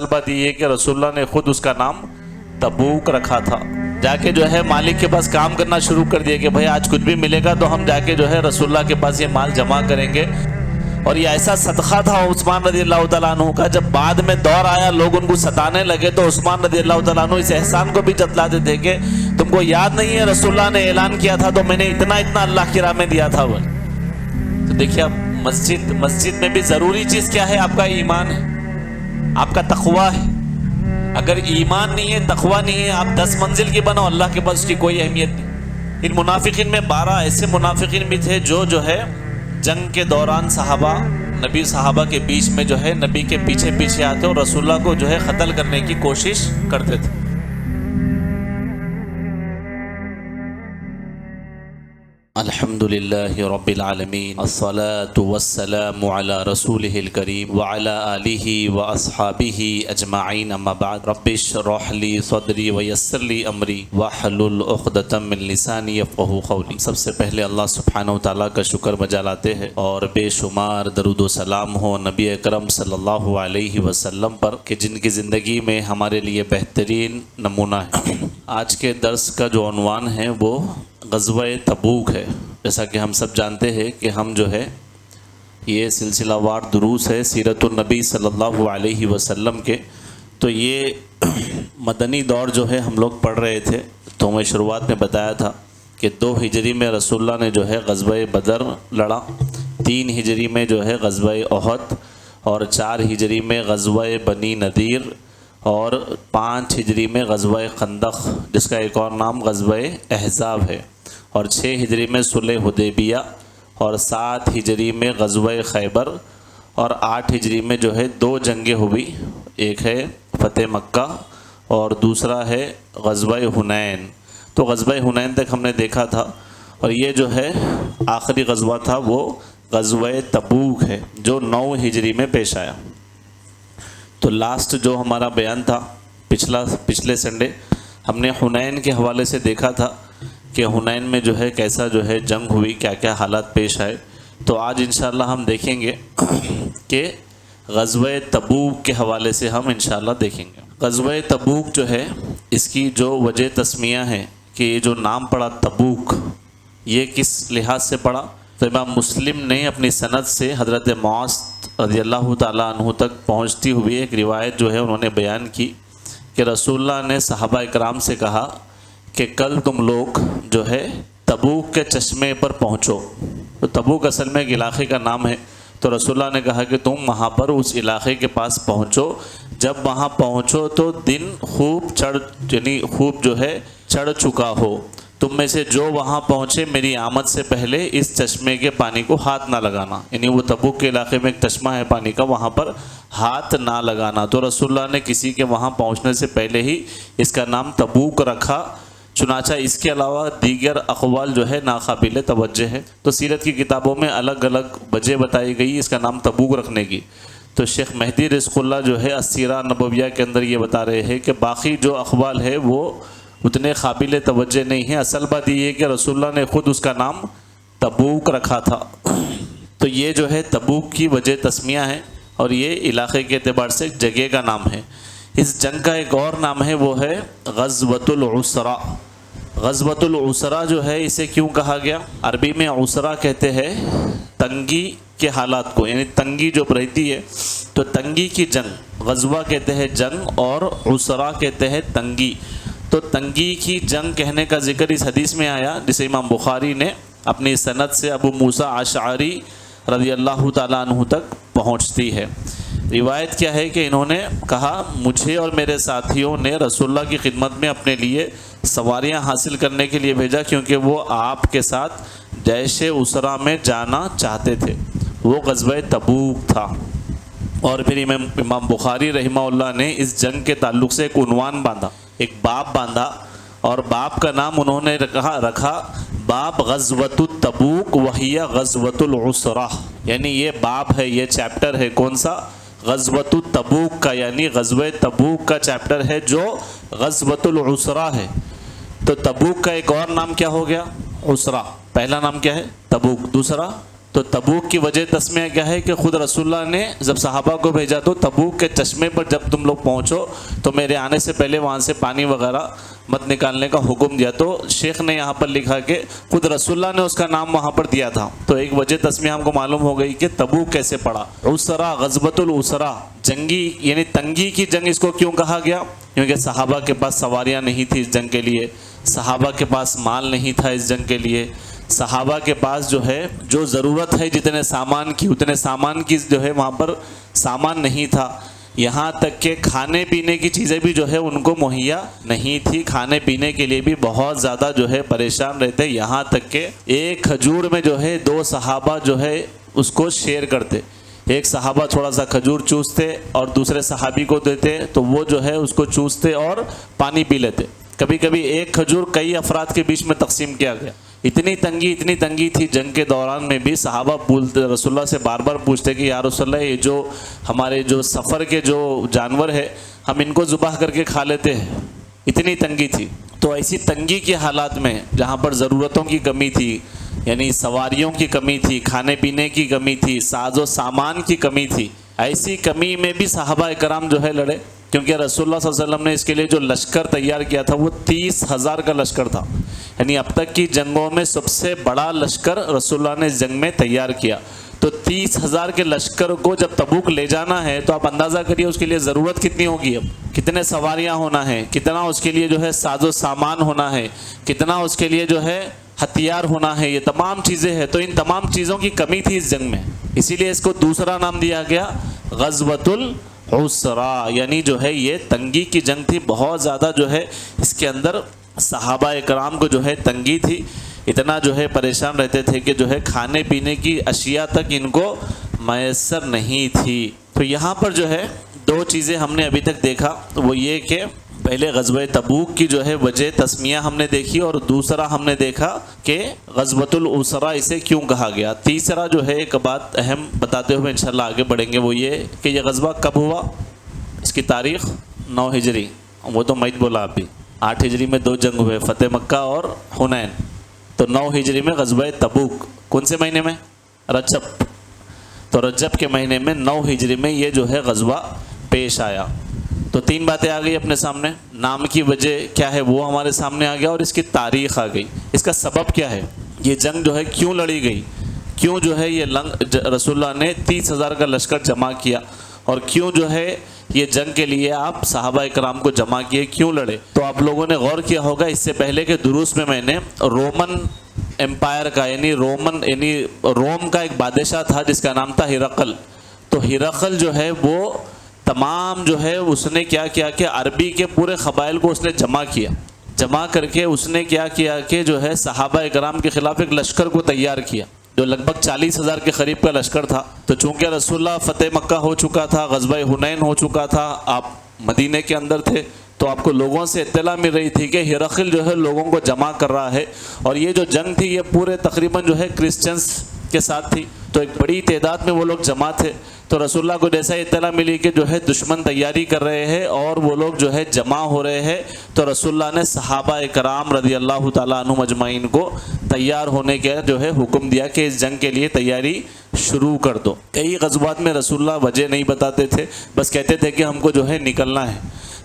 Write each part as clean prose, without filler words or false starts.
بات یہ ہے کہ رسول اللہ نے خود اس کا نام تبوک رکھا تھا۔ جا کے جو ہے مالک کے پاس کام کرنا شروع کر دیا کہ بھائی آج کچھ بھی ملے گا تو ہم جا کے جو ہے رسول اللہ کے پاس یہ مال جمع کریں گے۔ اور یہ ایسا صدقہ تھا عثمان رضی اللہ تعالیٰ عنہ کا، جب بعد میں دور آیا لوگ ان کو ستانے لگے تو عثمان رضی اللہ تعالیٰ عنہ اس احسان کو بھی جتلاتے تھے کہ تم کو یاد نہیں ہے رسول اللہ نے اعلان کیا تھا تو میں نے اتنا اللہ کی راہ میں دیا تھا۔ وہ تو دیکھیے اب مسجد میں بھی ضروری چیز کیا ہے؟ آپ کا ایمان ہے، آپ کا تقوی ہے۔ اگر ایمان نہیں ہے، تقوی نہیں ہے، آپ 10 منزل کی بنو، اللہ کے پاس اس کی کوئی اہمیت نہیں۔ ان منافقین میں 12 ایسے منافقین بھی تھے جو ہے جنگ کے دوران صحابہ کے بیچ میں جو ہے نبی کے پیچھے پیچھے آتے اور رسول اللہ کو جو ہے قتل کرنے کی کوشش کرتے تھے۔ الحمدللہ رب العالمین، الصلاة والسلام علی رسولہ الکریم وعلی آلہ واصحابہ اجمعین، اما بعد، رب اشرح لی صدری ویسر لی امری واحلل عقدۃ من لسانی یفقہوا قولی۔ سب سے پہلے اللہ سبحانہ وتعالیٰ کا شکر بجا لاتے ہیں اور بے شمار درود و سلام ہو نبی اکرم صلی اللہ علیہ وسلم پر کہ جن کی زندگی میں ہمارے لیے بہترین نمونہ ہے۔ آج کے درس کا جو عنوان ہے وہ غزوہ تبوک ہے۔ جیسا کہ ہم سب جانتے ہیں کہ ہم جو ہے یہ سلسلہ وار دروس ہے سیرت النبی صلی اللہ علیہ وسلم کے، تو یہ مدنی دور جو ہے ہم لوگ پڑھ رہے تھے۔ تو میں شروعات میں بتایا تھا کہ 2 ہجری میں رسول اللہ نے جو ہے غزوہ بدر لڑا، 3 ہجری میں جو ہے غزوہ احد، اور 4 ہجری میں غزوہ بنی نذیر، اور 5 ہجری میں غزوہ خندق جس کا ایک اور نام غزوہ احزاب ہے، اور 6 ہجری میں صلح حدیبیہ، اور 7 ہجری میں غزوہ خیبر، اور 8 ہجری میں جو ہے 2 جنگیں ہوئی، ایک ہے فتح مکہ اور دوسرا ہے غزوہ حنین۔ تو غزوہ حنین تک ہم نے دیکھا تھا، اور یہ جو ہے آخری غزوہ تھا وہ غزوہ تبوک ہے جو 9 ہجری میں پیش آیا۔ تو لاسٹ جو ہمارا بیان تھا پچھلے سنڈے ہم نے حنین کے حوالے سے دیکھا تھا کہ حنین میں جو ہے کیسا جو ہے جنگ ہوئی، کیا کیا حالات پیش آئے۔ تو آج انشاءاللہ ہم دیکھیں گے کہ غزوہ تبوک کے حوالے سے ہم انشاءاللہ دیکھیں گے۔ غزوہ تبوک جو ہے اس کی جو وجہ تسمیہ ہے کہ یہ جو نام پڑا تبوک، یہ کس لحاظ سے پڑا؟ تو امام مسلم نے اپنی سند سے حضرت معاذ رضی اللہ تعالیٰ عنہ تک پہنچتی ہوئی ایک روایت جو ہے انہوں نے بیان کی کہ رسول اللہ نے صحابہ اکرام سے کہا کہ کل تم لوگ جو ہے تبوک کے چشمے پر پہنچو۔ تو تبوک اصل میں ایک علاقے کا نام ہے، تو رسول اللہ نے کہا کہ تم وہاں پر اس علاقے کے پاس پہنچو، جب وہاں پہنچو تو دن خوب جو ہے چڑھ چکا ہو، تم میں سے جو وہاں پہنچے میری آمد سے پہلے اس چشمے کے پانی کو ہاتھ نہ لگانا، یعنی وہ تبوک کے علاقے میں ایک چشمہ ہے پانی کا، وہاں پر ہاتھ نہ لگانا۔ تو رسول اللہ نے کسی کے وہاں پہنچنے سے پہلے ہی اس کا نام تبوک رکھا۔ چنانچہ اس کے علاوہ دیگر اقوال جو ہے ناقابل توجہ ہے، تو سیرت کی کتابوں میں الگ الگ وجہ بتائی گئی اس کا نام تبوک رکھنے کی۔ تو شیخ مہدی رزق اللہ جو ہے السیرہ نبویہ کے اندر یہ بتا رہے ہیں کہ باقی جو اقوال ہے وہ اتنے قابل توجہ نہیں ہیں، اصل بات یہ ہے کہ رسول اللہ نے خود اس کا نام تبوک رکھا تھا۔ تو یہ جو ہے تبوک کی وجہ تسمیہ ہے، اور یہ علاقے کے اعتبار سے جگہ کا نام ہے۔ اس جنگ کا ایک اور نام ہے، وہ ہے غزوۃ العسرہ۔ غزوۃ العسرہ جو ہے اسے کیوں کہا گیا؟ عربی میں عسرہ کہتے ہیں تنگی کے حالات کو، یعنی تنگی جو رہتی ہے، تو تنگی کی جنگ غزوہ کہتے ہیں جنگ، اور عسرہ کہتے ہیں تنگی۔ تو تنگی کی جنگ کہنے کا ذکر اس حدیث میں آیا جسے امام بخاری نے اپنی سند سے ابو موسیٰ اشعری رضی اللہ تعالیٰ عنہ تک پہنچتی ہے۔ روایت کیا ہے کہ انہوں نے کہا مجھے اور میرے ساتھیوں نے رسول اللہ کی خدمت میں اپنے لیے سواریاں حاصل کرنے کے لیے بھیجا، کیونکہ وہ آپ کے ساتھ جیش اسرا میں جانا چاہتے تھے۔ وہ غزوہ تبوک تھا۔ اور پھر امام بخاری رحمہ اللہ نے اس جنگ کے تعلق سے ایک عنوان باندھا، ایک باب باندھا، اور باب کا نام انہوں نے رکھا باب غزوۃ التبوک وہی غزوۃ العسرہ، یعنی یہ باب ہے، یہ چیپٹر ہے کون سا؟ غزوۃ التبوک کا، یعنی غزوہ تبوک کا چیپٹر ہے جو غزوۃ العسرہ ہے۔ تو تبوک کا ایک اور نام کیا ہو گیا؟ عسرہ۔ پہلا نام کیا ہے؟ تبوک، دوسرا تو تبوک کی وجہ تسمیہ کیا ہے کہ خود رسول اللہ نے جب صحابہ کو بھیجا تو تبوک کے چشمے پر جب تم لوگ پہنچو تو میرے آنے سے پہلے وہاں سے پانی وغیرہ مت نکالنے کا حکم دیا. تو شیخ نے یہاں پر لکھا کہ خود رسول اللہ نے اس کا نام وہاں پر دیا تھا. تو ایک وجہ تسمیہ ہم کو معلوم ہو گئی کہ تبوک کیسے پڑا. عسرا غزوۃ العسرا جنگی یعنی تنگی کی جنگ اس کو کیوں کہا گیا؟ کیونکہ صحابہ کے پاس سواریاں نہیں تھی اس جنگ کے لیے, صحابہ کے پاس مال نہیں تھا اس جنگ کے لیے, صحابہ کے پاس جو ہے جو ضرورت ہے جتنے سامان کی اتنے سامان کی جو ہے وہاں پر سامان نہیں تھا. یہاں تک کہ کھانے پینے کی چیزیں بھی جو ہے ان کو مہیا نہیں تھی, کھانے پینے کے لیے بھی بہت زیادہ جو ہے پریشان رہتے. یہاں تک کہ ایک کھجور میں جو ہے 2 صحابہ جو ہے اس کو شیئر کرتے, ایک صحابہ تھوڑا سا کھجور چوستے اور دوسرے صحابی کو دیتے تو وہ جو ہے اس کو چوستے اور پانی پی لیتے. کبھی کبھی ایک کھجور کئی افراد کے بیچ میں تقسیم کیا گیا. اتنی تنگی تھی جنگ کے دوران میں بھی صحابہ بولتے رسول اللہ سے بار بار پوچھتے کہ یا رسول اللہ یہ جو ہمارے جو سفر کے جو جانور ہے ہم ان کو ذبح کر کے کھا لیتے ہیں. اتنی تنگی تھی. تو ایسی تنگی کے حالات میں جہاں پر ضرورتوں کی کمی تھی, یعنی سواریوں کی کمی تھی, کھانے پینے کی کمی تھی, ساز و سامان کی کمی تھی, ایسی کمی میں بھی صحابہ کرام جو ہے لڑے. کیونکہ رسول اللہ صلی اللہ علیہ وسلم نے اس کے لیے جو لشکر تیار کیا تھا وہ 30,000 کا لشکر تھا. یعنی اب تک کی جنگوں میں سب سے بڑا لشکر رسول اللہ نے اس جنگ میں تیار کیا. تو 30,000 کے لشکر کو جب تبوک لے جانا ہے تو آپ اندازہ کریے اس کے لیے ضرورت کتنی ہوگی, اب کتنے سواریاں ہونا ہے, کتنا اس کے لیے جو ہے ساز و سامان ہونا ہے, کتنا اس کے لیے جو ہے ہتھیار ہونا ہے, یہ تمام چیزیں ہیں. تو ان تمام چیزوں کی کمی تھی اس جنگ میں, اسی لیے اس کو دوسرا نام دیا گیا غزوۃ العسرا. یعنی جو ہے یہ تنگی کی جنگ تھی, بہت زیادہ جو ہے اس کے اندر صحابہ کرام کو جو ہے تنگی تھی, اتنا جو ہے پریشان رہتے تھے کہ جو ہے کھانے پینے کی اشیاء تک ان کو میسر نہیں تھی. تو یہاں پر جو ہے 2 چیزیں ہم نے ابھی تک دیکھا, وہ یہ کہ پہلے غزوہ تبوک کی جو ہے وجہ تسمیہ ہم نے دیکھی, اور دوسرا ہم نے دیکھا کہ غزوۃ العسرا اسے کیوں کہا گیا. تیسرا جو ہے ایک بات اہم بتاتے ہوئے انشاءاللہ آگے بڑھیں گے, وہ یہ کہ یہ غزوہ کب ہوا, اس کی تاریخ 9 ہجری. وہ تو میت بولا آپ بھی, 8 ہجری میں 2 جنگ ہوئے, فتح مکہ اور حنین. تو 9 ہجری میں غزوہ تبوک کون سے مہینے میں؟ رجب. تو رجب کے مہینے میں 9 ہجری میں یہ جو ہے غزوہ پیش آیا. تو 3 باتیں آ گئی اپنے سامنے, نام کی وجہ کیا ہے وہ ہمارے سامنے آ گیا, اور اس کی تاریخ آ گئی, اس کا سبب کیا ہے, یہ جنگ جو ہے کیوں لڑی گئی, کیوں جو ہے یہ رسول اللہ نے 30,000 کا لشکر جمع کیا, اور کیوں جو ہے یہ جنگ کے لیے آپ صحابہ کرام کو جمع کیے, کیوں لڑے. تو آپ لوگوں نے غور کیا ہوگا اس سے پہلے کہ دروس میں نے رومن امپائر کا یعنی روم کا ایک بادشاہ تھا جس کا نام تھا ہرقل. تو ہرقل جو ہے وہ تمام جو ہے اس نے کیا کیا کہ عربی کے پورے قبائل کو اس نے جمع کر کے اس نے کیا کیا کہ جو ہے صحابہ کرام کے خلاف ایک لشکر کو تیار کیا جو لگ بھگ 40,000 کے قریب کا لشکر تھا. تو چونکہ رسول اللہ فتح مکہ ہو چکا تھا, غزوہ حنین ہو چکا تھا, آپ مدینے کے اندر تھے, تو آپ کو لوگوں سے اطلاع مل رہی تھی کہ ہرقل جو ہے لوگوں کو جمع کر رہا ہے. اور یہ جو جنگ تھی یہ پورے تقریباً جو ہے کرسچنس کے ساتھ تھی, تو ایک بڑی تعداد میں وہ لوگ جمع تھے. تو رسول اللہ کو جیسا اطلاع ملی کہ جو ہے دشمن تیاری کر رہے ہیں اور وہ لوگ جو ہے جمع ہو رہے ہیں, تو رسول اللہ نے صحابہ کرام رضی اللہ تعالیٰ عنہم اجمعین کو تیار ہونے کا جو ہے حکم دیا کہ اس جنگ کے لیے تیاری شروع کر دو. کئی غزوات میں رسول اللہ وجہ نہیں بتاتے تھے, بس کہتے تھے کہ ہم کو جو ہے نکلنا ہے,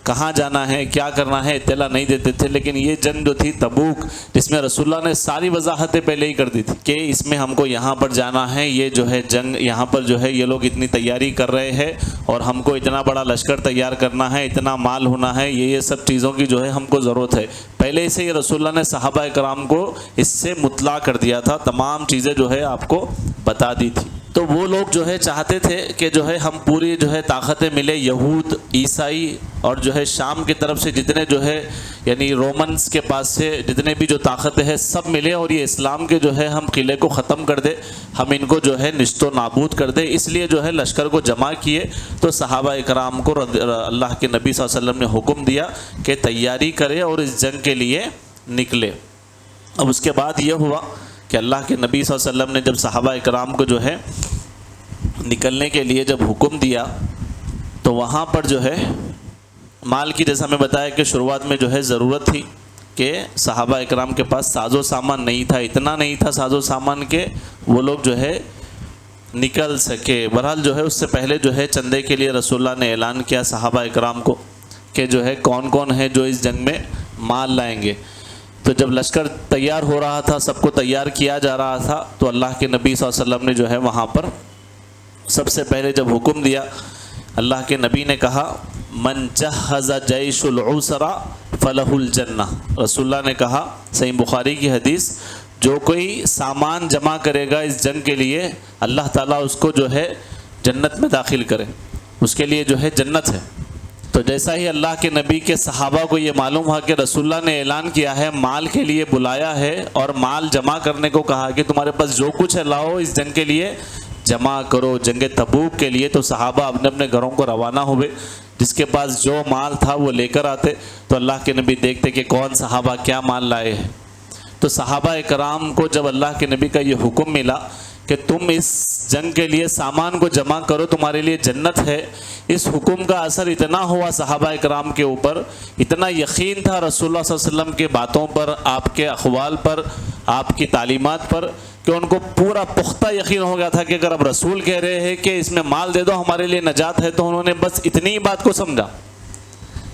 کہاں جانا ہے, کیا کرنا ہے, اطلاع نہیں دیتے تھے. لیکن یہ جنگ جو تھی تبوک, جس میں رسول اللہ نے ساری وضاحتیں پہلے ہی کر دی تھی کہ اس میں ہم کو یہاں پر جانا ہے, یہ جو ہے جنگ یہاں پر جو ہے یہ لوگ اتنی تیاری کر رہے ہیں اور ہم کو اتنا بڑا لشکر تیار کرنا ہے, اتنا مال ہونا ہے, یہ سب چیزوں کی جو ہے ہم کو ضرورت ہے. پہلے سے ہی رسول اللہ نے صحابہ کرام کو اس سے مطلع کر دیا تھا, تمام چیزیں جو ہے آپ کو بتا دی تھی. تو وہ لوگ جو ہے چاہتے تھے کہ جو ہے ہم پوری جو ہے طاقتیں ملے, یہود, عیسائی اور جو ہے شام کی طرف سے جتنے جو ہے یعنی رومنز کے پاس سے جتنے بھی جو طاقتیں ہیں سب ملے, اور یہ اسلام کے جو ہے ہم قلعے کو ختم کر دے, ہم ان کو جو ہے نشت و نابود کر دے. اس لیے جو ہے لشکر کو جمع کیے. تو صحابہ کرام کو اللہ کے نبی صلی اللہ علیہ وسلم نے حکم دیا کہ تیاری کرے اور اس جنگ کے لیے نکلے. اب اس کے بعد یہ ہوا کہ اللہ کے نبی صلی اللہ علیہ وسلم نے جب صحابہ کرام کو جو ہے نکلنے کے لیے جب حکم دیا, تو وہاں پر جو ہے مال کی, جیسا میں بتایا کہ شروعات میں جو ہے ضرورت تھی کہ صحابہ اکرام کے پاس ساز و سامان نہیں تھا, اتنا نہیں تھا ساز و سامان کہ وہ لوگ جو ہے نکل سکے۔ بہرحال جو ہے اس سے پہلے جو ہے چندے کے لیے رسول اللہ نے اعلان کیا صحابہ اکرام کو کہ جو ہے کون کون ہے جو اس جنگ میں مال لائیں گے۔ تو جب لشکر تیار ہو رہا تھا، سب کو تیار کیا جا رہا تھا، تو اللہ کے نبی صلی اللہ علیہ وسلم نے جو ہے وہاں پر سب سے پہلے جب حکم دیا، اللہ کے نبی نے کہا من جہز جیش العسرا فلہ الجنہ۔ رسول اللہ نے کہا، صحیح بخاری کی حدیث، جو کوئی سامان جمع کرے گا اس جنگ کے لیے، اللہ تعالیٰ اس کو جو ہے جنت میں داخل کرے، اس کے لیے جو ہے جنت ہے۔ تو جیسا ہی اللہ کے نبی کے صحابہ کو یہ معلوم ہوا کہ رسول اللہ نے اعلان کیا ہے، مال کے لیے بلایا ہے اور مال جمع کرنے کو کہا کہ تمہارے پاس جو کچھ ہے لاؤ اس جنگ کے لیے جمع کرو، جنگ تبوک کے لیے، تو صحابہ اپنے اپنے گھروں کو روانہ ہوئے، جس کے پاس جو مال تھا وہ لے کر آتے۔ تو اللہ کے نبی دیکھتے کہ کون صحابہ کیا مال لائے ہیں۔ تو صحابہ اکرام کو جب اللہ کے نبی کا یہ حکم ملا کہ تم اس جنگ کے لیے سامان کو جمع کرو، تمہارے لیے جنت ہے، اس حکم کا اثر اتنا ہوا صحابہ اکرام کے اوپر، اتنا یقین تھا رسول اللہ صلی اللہ علیہ وسلم کے باتوں پر، آپ کے اقوال پر، آپ کی تعلیمات پر، کہ ان کو پورا پختہ یقین ہو گیا تھا کہ اگر اب رسول کہہ رہے ہیں کہ اس میں مال دے دو ہمارے لیے نجات ہے، تو انہوں نے بس اتنی ہی بات کو سمجھا۔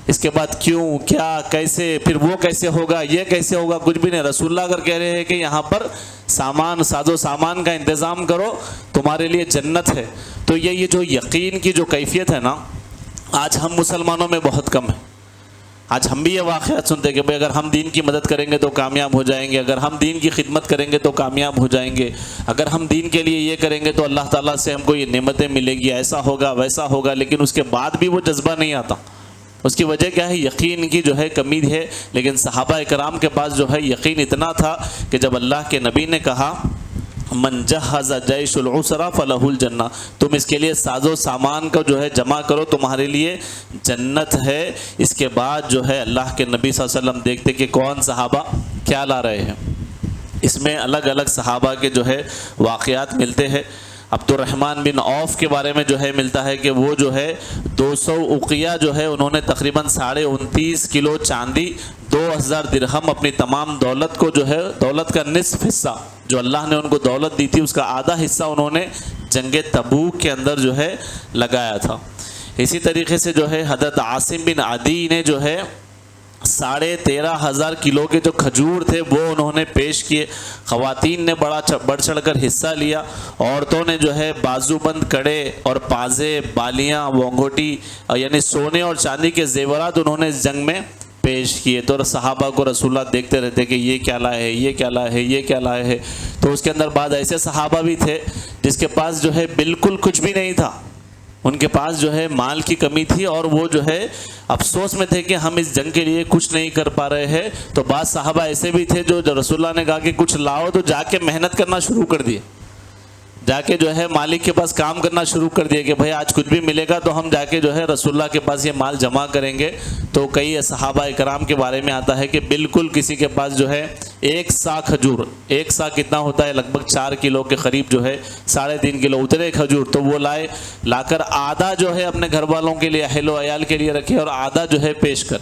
اس کے بعد کیوں، کیا، کیسے، پھر وہ کیسے ہوگا، یہ کیسے ہوگا، کچھ بھی نہیں۔ رسول اللہ اگر کہہ رہے ہیں کہ یہاں پر سامان، ساز و سامان کا انتظام کرو، تمہارے لیے جنت ہے، تو یہ جو یقین کی جو کیفیت ہے نا، آج ہم مسلمانوں میں بہت کم ہے۔ آج ہم بھی یہ واقعات سنتے ہیں کہ بھئی اگر ہم دین کی مدد کریں گے تو کامیاب ہو جائیں گے، اگر ہم دین کی خدمت کریں گے تو کامیاب ہو جائیں گے، اگر ہم دین کے لیے یہ کریں گے تو اللہ تعالیٰ سے ہم کو یہ نعمتیں ملے گی، ایسا ہوگا ویسا ہوگا، لیکن اس کے بعد بھی وہ جذبہ نہیں آتا۔ اس کی وجہ کیا ہے؟ یقین کی جو ہے کمی ہے۔ لیکن صحابہ اکرام کے پاس جو ہے یقین اتنا تھا کہ جب اللہ کے نبی نے کہا من جہز جیش العسرا فلہ الجنہ، تم اس کے لیے ساز و سامان کا جو ہے جمع کرو، تمہارے لیے جنت ہے، اس کے بعد جو ہے اللہ کے نبی صلی اللہ علیہ وسلم دیکھتے کہ کون صحابہ کیا لا رہے ہیں۔ اس میں الگ الگ صحابہ کے جو ہے واقعات ملتے ہیں۔ عبد الرحمن بن عوف کے بارے میں جو ہے ملتا ہے کہ وہ جو ہے 200 اقیہ جو ہے انہوں نے تقریباً 29.5 کلو چاندی، 2000 درہم، اپنی تمام دولت کو جو ہے، دولت کا نصف حصہ جو اللہ نے ان کو دولت دی تھی، اس کا آدھا حصہ انہوں نے جنگ تبوک کے اندر جو ہے لگایا تھا۔ اسی طریقے سے جو ہے حضرت عاصم بن عدی نے جو ہے 13,500 کلو کے جو کھجور تھے وہ انہوں نے پیش کیے۔ خواتین نے بڑھ چڑھ کر حصہ لیا۔ عورتوں نے جو ہے بازو بند کڑے اور پازے، بالیاں، وانگوٹی، یعنی سونے اور چاندی کے زیورات انہوں نے اس جنگ میں پیش کیے۔ تو صحابہ کو رسول اللہ دیکھتے رہتے کہ یہ کیا لائے ہے، یہ کیا لائے ہے، یہ کیا لائے ہے۔ تو اس کے اندر بعض ایسے صحابہ بھی تھے جس کے پاس جو ہے بالکل کچھ بھی نہیں تھا، ان کے پاس جو ہے مال کی کمی تھی، اور وہ جو ہے افسوس میں تھے کہ ہم اس جنگ کے لیے کچھ نہیں کر پا رہے ہیں۔ تو بعض صحابہ ایسے بھی تھے جو رسول اللہ نے کہا کہ کچھ لاؤ، تو جا کے محنت کرنا شروع کر دیے، جا کے جو ہے مالک کے پاس کام کرنا شروع کر دیا کہ بھائی آج کچھ بھی ملے گا تو ہم جا کے جو ہے رسول اللہ کے پاس یہ مال جمع کریں گے۔ تو کئی صحابہ اکرام کے بارے میں آتا ہے کہ بالکل کسی کے پاس جو ہے 1 سا کھجور، 1 سا کتنا ہوتا ہے، لگ بھگ 4 کلو کے قریب جو ہے، 3.5 کلو اتنے کھجور، تو وہ لا کر آدھا جو ہے اپنے گھر والوں کے لیے، اہل و عیال کے لیے رکھے، اور آدھا جو ہے پیش کر۔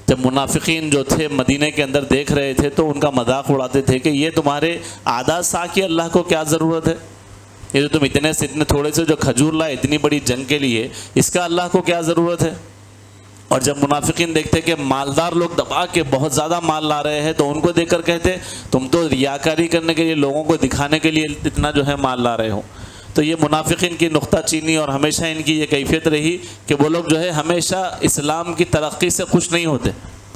جب منافقین جو تھے مدینہ کے اندر دیکھ رہے تھے تو ان کا مذاق اڑاتے تھے کہ یہ تمہارے آدھا سا کی اللہ کو کیا ضرورت ہے، یہ جو تم اتنے تھوڑے سے جو کھجور لائے اتنی بڑی جنگ کے لیے، اس کا اللہ کو کیا ضرورت ہے۔ اور جب منافقین دیکھتے کہ مالدار لوگ دبا کے بہت زیادہ مال لا رہے ہیں تو ان کو دیکھ کر کہتے تم تو ریاکاری کرنے کے لیے، لوگوں کو دکھانے کے لیے اتنا جو ہے مال لا رہے ہو۔ تو یہ منافقین کی نقطہ چینی اور ہمیشہ ان کی یہ کیفیت رہی کہ وہ لوگ جو ہے ہمیشہ اسلام کی ترقی سے خوش نہیں ہوتے،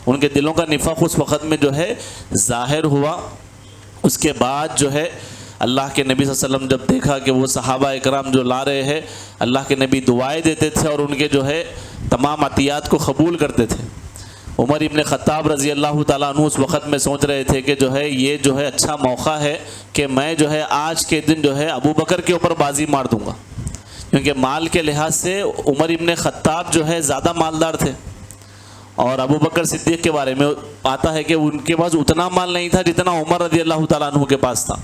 ان کے دلوں کا نفاق اس وقت میں جو ہے ظاہر ہوا۔ اس کے بعد جو ہے اللہ کے نبی صلی اللہ علیہ وسلم جب دیکھا کہ وہ صحابہ اکرام جو لا رہے ہیں، اللہ کے نبی دعائیں دیتے تھے اور ان کے جو ہے تمام عطیات کو قبول کرتے تھے۔ عمر ابن خطاب رضی اللہ تعالیٰ عنہ اس وقت میں سوچ رہے تھے کہ جو ہے یہ جو ہے اچھا موقع ہے کہ میں جو ہے آج کے دن جو ہے ابو بکر کے اوپر بازی مار دوں گا، کیونکہ مال کے لحاظ سے عمر ابن خطاب جو ہے زیادہ مالدار تھے، اور ابو بکر صدیق کے بارے میں آتا ہے کہ ان کے پاس اتنا مال نہیں تھا جتنا عمر رضی اللہ تعالیٰ عنہ کے پاس تھا۔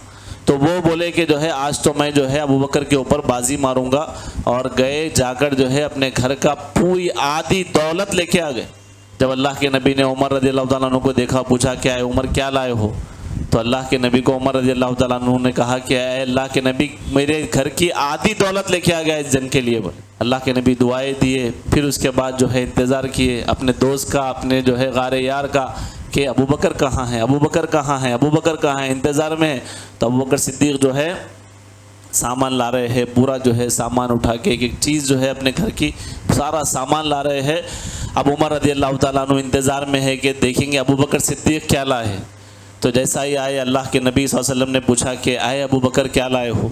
تو وہ بولے کہ جو ہے آج تو میں جو ہے ابو بکر کے اوپر بازی ماروں گا، اور گئے، جا کر جو ہے اپنے گھر کا پوری آدھی دولت لے کے آ گئے۔ جب اللہ کے نبی نے عمر رضی اللہ تعالیٰ عنہ کو دیکھا، پوچھا کیا ہے عمر، کیا لائے ہو؟ تو اللہ کے نبی کو عمر رضی اللہ تعالیٰ عنہ نے کہا کہ اے اللہ کے نبی میرے گھر کی آدھی دولت لے کے آ گیا اس جنگ کے لیے. بولے اللہ کے نبی دعائیں دیے. پھر اس کے بعد جو ہے انتظار کیے اپنے دوست کا, اپنے جو ہے غار یار کا, کہ ابو بکر کہاں ہیں, ابو بکر کہاں ہیں, ابو بکر کہاں ہیں, انتظار میں ہے. تو ابو بکر صدیق جو ہے سامان لا رہے ہیں, پورا جو ہے سامان اٹھا کے ایک ایک چیز جو ہے اپنے گھر کی سارا سامان لا رہے ہیں. اب عمر رضی اللہ تعالیٰ عنہ انتظار میں ہے کہ دیکھیں گے ابو بکر صدیق کیا لائے. تو جیسا ہی آئے اللہ کے نبی صلی اللہ علیہ وسلم نے پوچھا کہ آئے ابو بکر کیا لائے ہو.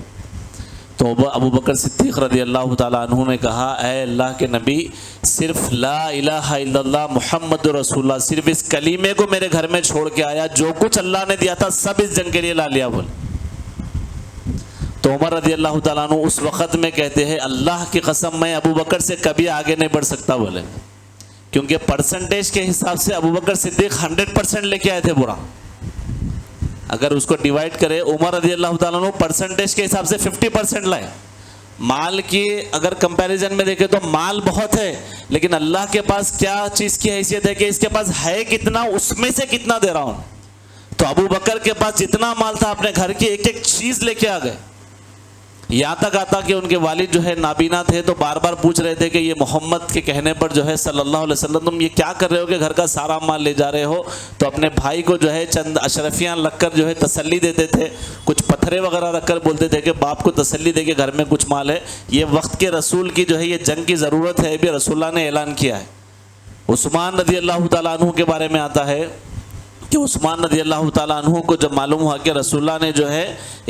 تو ابو بکر صدیق رضی اللہ تعالیٰ عنہ نے کہا اے اللہ کے نبی صرف لا الہ الا اللہ محمد رسول اللہ, صرف اس کلیمے کو میرے گھر میں چھوڑ کے آیا, جو کچھ اللہ نے دیا تھا سب اس جنگ کے لیے لا لیا. بول تو عمر رضی اللہ تعالیٰ عنہ اس وقت میں کہتے ہیں اللہ کی قسم میں ابو بکر سے کبھی آگے نہیں بڑھ سکتا. بولے کیونکہ پرسنٹیج کے حساب سے ابو بکر صدیق 100% لے کے آئے تھے برا. اگر اس کو ڈیوائڈ کرے عمر رضی اللہ تعالیٰ عنہ پرسنٹیج کے حساب سے 50% لائے. مال کی اگر کمپیریزن میں دیکھیں تو مال بہت ہے, لیکن اللہ کے پاس کیا چیز کی حیثیت ہے کہ اس کے پاس ہے کتنا, اس میں سے کتنا دے رہا ہوں. تو ابو بکر کے پاس جتنا مال تھا اپنے گھر کی ایک ایک چیز لے کے آ گئے. یہاں تک آتا کہ ان کے والد جو ہے نابینا تھے تو بار بار پوچھ رہے تھے کہ یہ محمد کے کہنے پر جو ہے صلی اللہ علیہ وسلم تم یہ کیا کر رہے ہو کہ گھر کا سارا مال لے جا رہے ہو. تو اپنے بھائی کو جو ہے چند اشرفیاں رکھ کر جو ہے تسلی دیتے تھے, کچھ پتھرے وغیرہ رکھ کر بولتے تھے کہ باپ کو تسلی دے کے گھر میں کچھ مال ہے. یہ وقت کے رسول کی جو ہے یہ جنگ کی ضرورت ہے, بھی رسول اللہ نے اعلان کیا ہے. عثمان رضی اللہ تعالیٰ عنہ کے بارے میں آتا ہے کہ عثمان رضی اللہ تعالیٰ عنہ کو جب معلوم ہوا کہ رسول اللہ نے جو ہے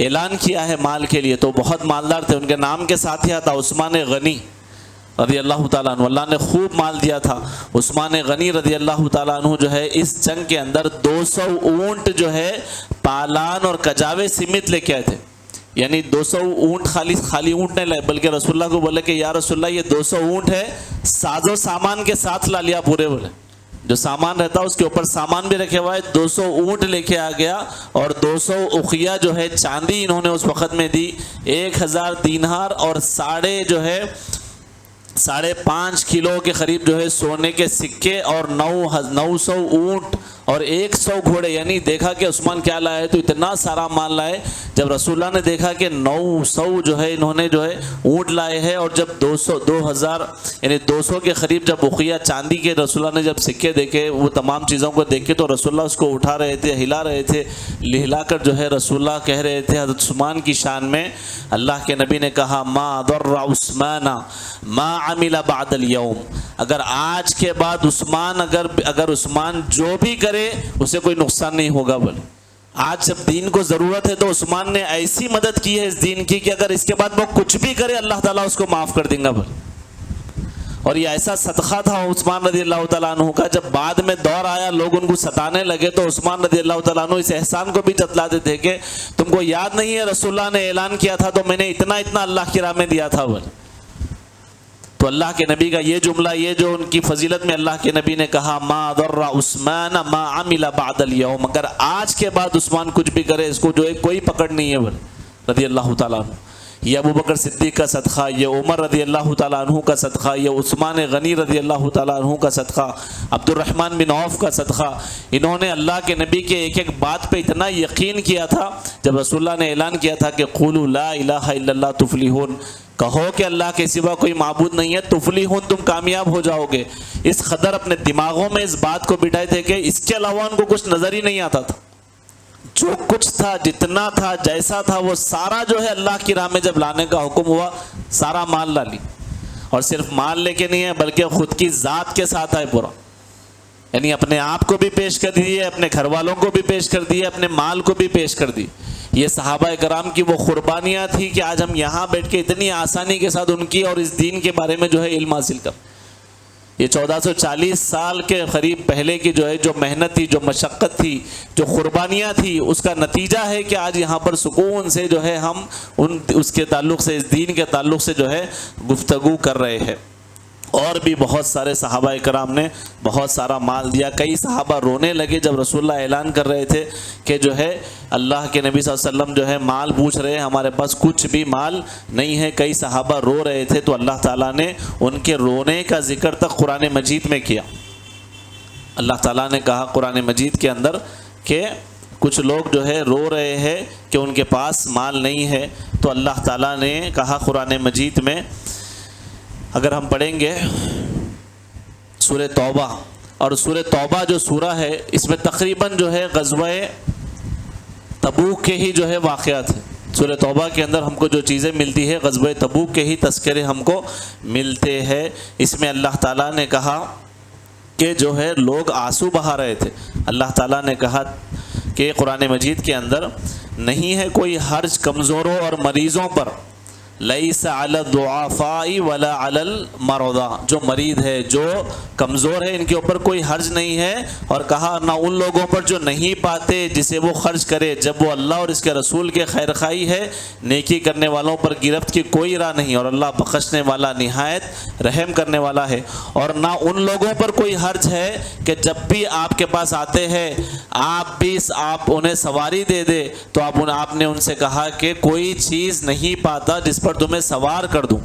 اعلان کیا ہے مال کے لیے, تو بہت مالدار تھے, ان کے نام کے ساتھ ہی آتا عثمان غنی رضی اللہ تعالیٰ عنہ. اللہ نے خوب مال دیا تھا. عثمان غنی رضی اللہ تعالیٰ عنہ جو ہے اس جنگ کے اندر 200 اونٹ جو ہے پالان اور کجاوے سمیت لے کے آئے تھے. یعنی 200 اونٹ خالی اونٹ نہیں لائے, بلکہ رسول اللہ کو بولے کہ یا رسول اللہ یہ 200 اونٹ ہے ساز و سامان کے ساتھ لا لیا پورے. بولے جو سامان رہتا اس کے اوپر سامان بھی رکھے ہوا ہے. 200 اونٹ لے کے آ گیا اور 200 اخیا جو ہے چاندی انہوں نے اس وقت میں دی. 1000 دینار اور جو ہے 5.5 کلو کے قریب جو ہے سونے کے سکے اور 900 اونٹ اور 100 گھوڑے. یعنی دیکھا کہ عثمان کیا لائے تو اتنا سارا مال لائے. جب رسول اللہ نے دیکھا کہ 900 جو ہے انہوں نے جو ہے اونٹ لائے ہیں, اور جب 2000 یعنی 200 کے قریب جب اخیا چاندی کے رسول اللہ نے جب سکے دیکھے, وہ تمام چیزوں کو دیکھے, تو رسول اللہ اس کو اٹھا رہے تھے, ہلا رہے تھے, ہلا کر جو ہے رسول اللہ کہہ رہے تھے حضرت عثمان کی شان میں. اللہ کے نبی نے کہا ما ضر عثمان ما عمل بعد اليوم, اگر آج کے بعد عثمان اگر عثمان جو بھی کرے اسے کوئی نقصان نہیں ہوگا. بولے آج جب دین کو ضرورت ہے تو عثمان نے ایسی مدد کی ہے اس دین کی کہ اگر اس کے بعد وہ کچھ بھی کرے اللہ تعالیٰ اس کو معاف کر دیں گا. بولے اور یہ ایسا صدقہ تھا عثمان رضی اللہ تعالیٰ عنہ کا, جب بعد میں دور آیا لوگ ان کو ستانے لگے تو عثمان رضی اللہ تعالیٰ عنہ اس احسان کو بھی جتلاتے تھے کہ تم کو یاد نہیں ہے رسول اللہ نے اعلان کیا تھا تو میں نے اتنا اللہ کی راہ میں دیا تھا. بولے تو اللہ کے نبی کا یہ جملہ, یہ جو ان کی فضیلت میں اللہ کے نبی نے کہا ما ضر عثمان ما عمل بعد اليوم, اگر آج کے بعد عثمان کچھ بھی کرے اس کو جو ہے کوئی پکڑ نہیں ہے. رضی اللہ تعالیٰ عنہ. یہ ابو بکر صدیق کا صدقہ, یہ عمر رضی اللہ تعالیٰ عنہ کا صدقہ, یہ عثمان غنی رضی اللہ تعالیٰ عنہ کا صدقہ, عبد الرحمن بن عوف کا صدقہ. انہوں نے اللہ کے نبی کے ایک ایک بات پہ اتنا یقین کیا تھا. جب رسول اللہ نے اعلان کیا تھا کہ قولوا لا الہ الا اللہ تفلحون, کہو کہ اللہ کے سوا کوئی معبود نہیں ہے, تفلحون تم کامیاب ہو جاؤ گے, اس قدر اپنے دماغوں میں اس بات کو بٹھائے تھے کہ اس کے علاوہ ان کو کچھ نظر ہی نہیں آتا تھا. جو کچھ تھا, جتنا تھا, جیسا تھا, وہ سارا جو ہے اللہ کی راہ میں جب لانے کا حکم ہوا سارا مال لا لی. اور صرف مال لے کے نہیں ہے بلکہ خود کی ذات کے ساتھ آئے پورا. یعنی اپنے آپ کو بھی پیش کر دیے, اپنے گھر والوں کو بھی پیش کر دیے, اپنے مال کو بھی پیش کر دی. یہ صحابہ کرام کی وہ قربانیاں تھی کہ آج ہم یہاں بیٹھ کے اتنی آسانی کے ساتھ ان کی اور اس دین کے بارے میں جو ہے علم حاصل کر. یہ 1440 سال کے قریب پہلے کی جو ہے جو محنت تھی, جو مشقت تھی, جو قربانیاں تھی, اس کا نتیجہ ہے کہ آج یہاں پر سکون سے جو ہے ہم اس کے تعلق سے, اس دین کے تعلق سے جو ہے گفتگو کر رہے ہیں. اور بھی بہت سارے صحابہ کرام نے بہت سارا مال دیا. کئی صحابہ رونے لگے جب رسول اللہ اعلان کر رہے تھے کہ جو ہے اللہ کے نبی صلی اللہ علیہ وسلم جو ہے مال پوچھ رہے ہیں, ہمارے پاس کچھ بھی مال نہیں ہے. کئی صحابہ رو رہے تھے تو اللہ تعالیٰ نے ان کے رونے کا ذکر تک قرآن مجید میں کیا. اللہ تعالیٰ نے کہا قرآن مجید کے اندر کہ کچھ لوگ جو ہے رو رہے ہیں کہ ان کے پاس مال نہیں ہے، تو اللہ تعالیٰ نے کہا قرآن مجید میں، اگر ہم پڑھیں گے سورہ توبہ، اور سورہ توبہ جو سورہ ہے اس میں تقریباً جو ہے غزوہ تبوک کے ہی جو ہے واقعات ہیں۔ سورہ توبہ کے اندر ہم کو جو چیزیں ملتی ہے غزوہ تبوک کے ہی تذکرے ہم کو ملتے ہیں۔ اس میں اللہ تعالیٰ نے کہا کہ جو ہے لوگ آنسو بہا رہے تھے۔ اللہ تعالیٰ نے کہا کہ قرآن مجید کے اندر نہیں ہے کوئی حرج کمزوروں اور مریضوں پر، لیس علی الضعفاء ولا علی المرضى، جو مریض ہے جو کمزور ہے ان کے اوپر کوئی حرج نہیں ہے، اور کہا نہ ان لوگوں پر جو نہیں پاتے جسے وہ خرچ کرے، جب وہ اللہ اور اس کے رسول کے خیر خواہی ہے، نیکی کرنے والوں پر گرفت کی کوئی راہ نہیں، اور اللہ بخشنے والا نہایت رحم کرنے والا ہے۔ اور نہ ان لوگوں پر کوئی حرج ہے کہ جب بھی آپ کے پاس آتے ہیں آپ انہیں سواری دے دے، تو آپ نے ان سے کہا کہ کوئی چیز نہیں پاتا جس پر تمہیں سوار کر دوں،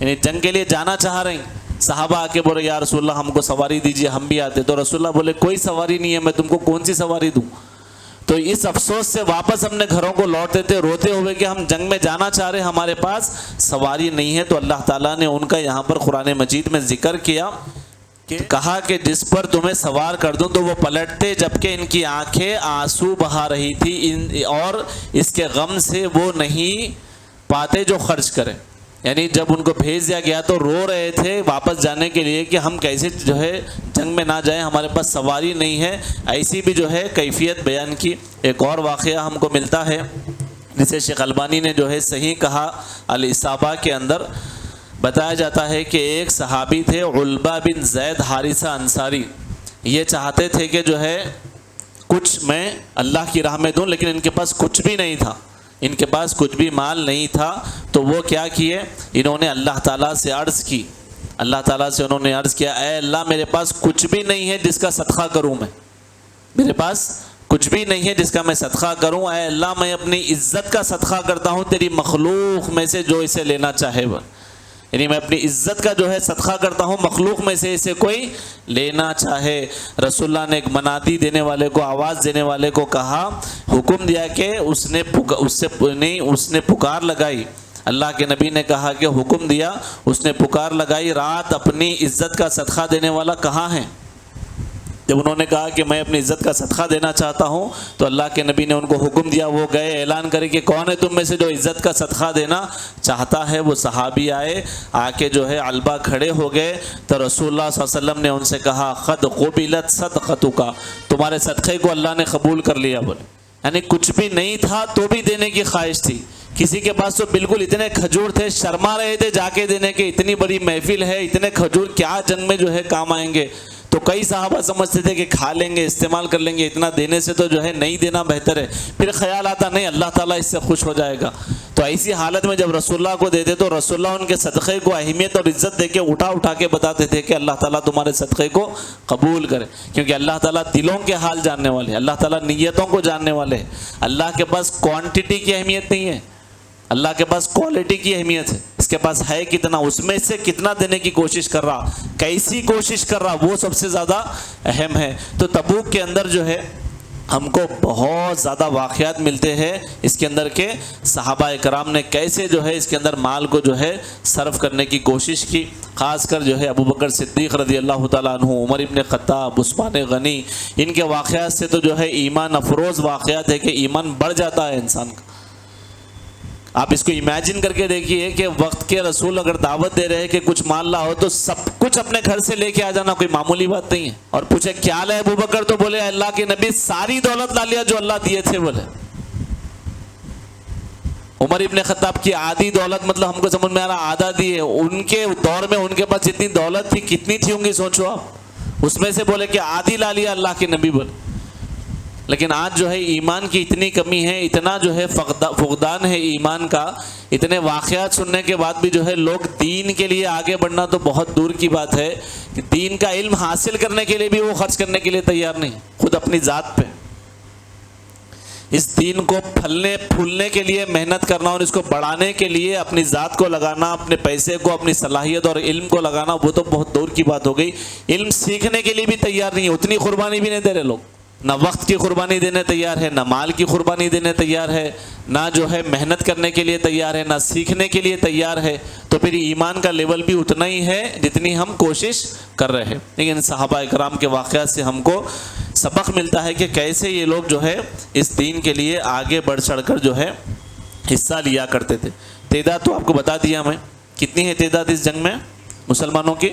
یعنی جنگ کے لیے جانا چاہ رہے ہیں، صحابہ آ کے بولے یا رسول اللہ ہم کو سواری دیجیے ہم بھی آتے، تو رسول اللہ بولے کوئی سواری نہیں ہے، میں تم کو کون سی سواری دوں؟ تو اس افسوس سے واپس اپنے گھروں کو لوٹتے تھے روتے ہوئے کہ ہم جنگ میں جانا چاہ رہے، ہمارے پاس سواری نہیں ہے۔ تو اللہ تعالیٰ نے ان کا یہاں پر قرآن مجید میں ذکر کیا کہ کہا کہ جس پر تمہیں سوار کر دوں، تو وہ پلٹتے جبکہ ان کی آنکھیں آنسو بہا رہی تھی، اور اس کے غم سے وہ نہیں پاتے جو خرچ کریں، یعنی جب ان کو بھیج دیا گیا تو رو رہے تھے واپس جانے کے لیے کہ ہم کیسے جو ہے جنگ میں نہ جائیں، ہمارے پاس سواری نہیں ہے۔ ایسی بھی جو ہے کیفیت بیان کی۔ ایک اور واقعہ ہم کو ملتا ہے جسے شیخ البانی نے جو ہے صحیح کہا، الاصابہ کے اندر بتایا جاتا ہے کہ ایک صحابی تھے علبہ بن زید حارثہ انصاری، یہ چاہتے تھے کہ جو ہے کچھ میں اللہ کی راہ میں دوں، لیکن ان کے پاس کچھ بھی نہیں تھا، ان کے پاس کچھ بھی مال نہیں تھا۔ تو وہ کیا کیے، انہوں نے اللہ تعالیٰ سے عرض کی، اللہ تعالیٰ سے انہوں نے عرض کیا اے اللہ میرے پاس کچھ بھی نہیں ہے جس کا صدقہ کروں، میرے پاس کچھ بھی نہیں ہے جس کا میں صدقہ کروں، اے اللہ میں اپنی عزت کا صدقہ کرتا ہوں تیری مخلوق میں سے جو اسے لینا چاہے، یعنی میں اپنی عزت کا جو ہے صدقہ کرتا ہوں مخلوق میں سے اسے کوئی لینا چاہے۔ رسول اللہ نے ایک منادی دینے والے کو، آواز دینے والے کو کہا، حکم دیا کہ اس نے پکار لگائی، اللہ کے نبی نے کہا کہ حکم دیا، اس نے پکار لگائی، رات اپنی عزت کا صدقہ دینے والا کہاں ہے؟ جب انہوں نے کہا کہ میں اپنی عزت کا صدقہ دینا چاہتا ہوں، تو اللہ کے نبی نے ان کو حکم دیا، وہ گئے اعلان کرے کہ کون ہے تم میں سے جو عزت کا صدقہ دینا چاہتا ہے؟ وہ صحابی آئے، آ کے جو ہے علبہ کھڑے ہو گئے، تو رسول اللہ صلی اللہ علیہ وسلم نے ان سے کہا قد قبلت صدقتک، تمہارے صدقے کو اللہ نے قبول کر لیا، بولے یعنی کچھ بھی نہیں تھا تو بھی دینے کی خواہش تھی۔ کسی کے پاس تو بالکل اتنے کھجور تھے، شرما رہے تھے جا کے دینے کے، اتنی بڑی محفل ہے، اتنے کھجور کیا جنگ میں جو ہے کام آئیں گے؟ تو کئی صحابہ سمجھتے تھے کہ کھا لیں گے، استعمال کر لیں گے، اتنا دینے سے تو جو ہے نہیں دینا بہتر ہے۔ پھر خیال آتا نہیں اللہ تعالیٰ اس سے خوش ہو جائے گا، تو ایسی حالت میں جب رسول اللہ کو دیتے تو رسول اللہ ان کے صدقے کو اہمیت اور عزت دے کے اٹھا کے بتاتے تھے کہ اللہ تعالیٰ تمہارے صدقے کو قبول کرے، کیونکہ اللہ تعالیٰ دلوں کے حال جاننے والے، اللہ تعالیٰ نیتوں کو جاننے والے۔ اللہ کے پاس کوانٹٹی کی اہمیت نہیں ہے، اللہ کے پاس کوالٹی کی اہمیت ہے، اس کے پاس ہے کتنا، اس میں سے کتنا دینے کی کوشش کر رہا، کیسی کوشش کر رہا، وہ سب سے زیادہ اہم ہے۔ تو تبوک کے اندر جو ہے ہم کو بہت زیادہ واقعات ملتے ہیں اس کے اندر کہ صحابہ کرام نے کیسے جو ہے اس کے اندر مال کو جو ہے صرف کرنے کی کوشش کی، خاص کر جو ہے ابو بکر صدیق رضی اللہ تعالیٰ عنہ، عمر ابن خطاب، عثمان غنی، ان کے واقعات سے تو جو ہے ایمان افروز واقعات ہے کہ ایمان بڑھ جاتا ہے انسان کا۔ آپ اس کو امیجن کر کے دیکھیے کہ وقت کے رسول اگر دعوت دے رہے ہیں کہ کچھ مال لاؤ تو سب کچھ اپنے گھر سے لے کے آ جانا کوئی معمولی بات نہیں ہے۔ اور پوچھے کیا لائے ابو بکر، تو بولے اللہ کے نبی ساری دولت لا لیا جو اللہ دیے تھے، بولے۔ عمر ابن خطاب کی آدھی دولت، مطلب ہم کو سمجھ میں آ رہا آدھا دی ہے، ان کے دور میں ان کے پاس جتنی دولت تھی کتنی تھی ہوں گی سوچو آپ، اس میں سے بولے کہ آدھی لا لیا اللہ کے نبی، بولے۔ لیکن آج جو ہے ایمان کی اتنی کمی ہے، اتنا جو ہے فقدان ہے ایمان کا، اتنے واقعات سننے کے بعد بھی جو ہے لوگ دین کے لیے آگے بڑھنا تو بہت دور کی بات ہے کہ دین کا علم حاصل کرنے کے لیے بھی وہ خرچ کرنے کے لیے تیار نہیں، خود اپنی ذات پہ اس دین کو پھلنے پھولنے کے لیے محنت کرنا اور اس کو بڑھانے کے لیے اپنی ذات کو لگانا، اپنے پیسے کو، اپنی صلاحیت اور علم کو لگانا، وہ تو بہت دور کی بات ہو گئی۔ علم سیکھنے کے لیے بھی تیار نہیں ہے، اتنی قربانی بھی نہیں دے رہے لوگ۔ نہ وقت کی قربانی دینے تیار ہے، نہ مال کی قربانی دینے تیار ہے، نہ جو ہے محنت کرنے کے لیے تیار ہے، نہ سیکھنے کے لیے تیار ہے، تو پھر ایمان کا لیول بھی اتنا ہی ہے جتنی ہم کوشش کر رہے ہیں۔ لیکن صحابہ اکرام کے واقعات سے ہم کو سبق ملتا ہے کہ کیسے یہ لوگ جو ہے اس دین کے لیے آگے بڑھ چڑھ کر جو ہے حصہ لیا کرتے تھے۔ تعداد تو آپ کو بتا دیا میں، کتنی ہے تعداد اس جنگ میں مسلمانوں کی؟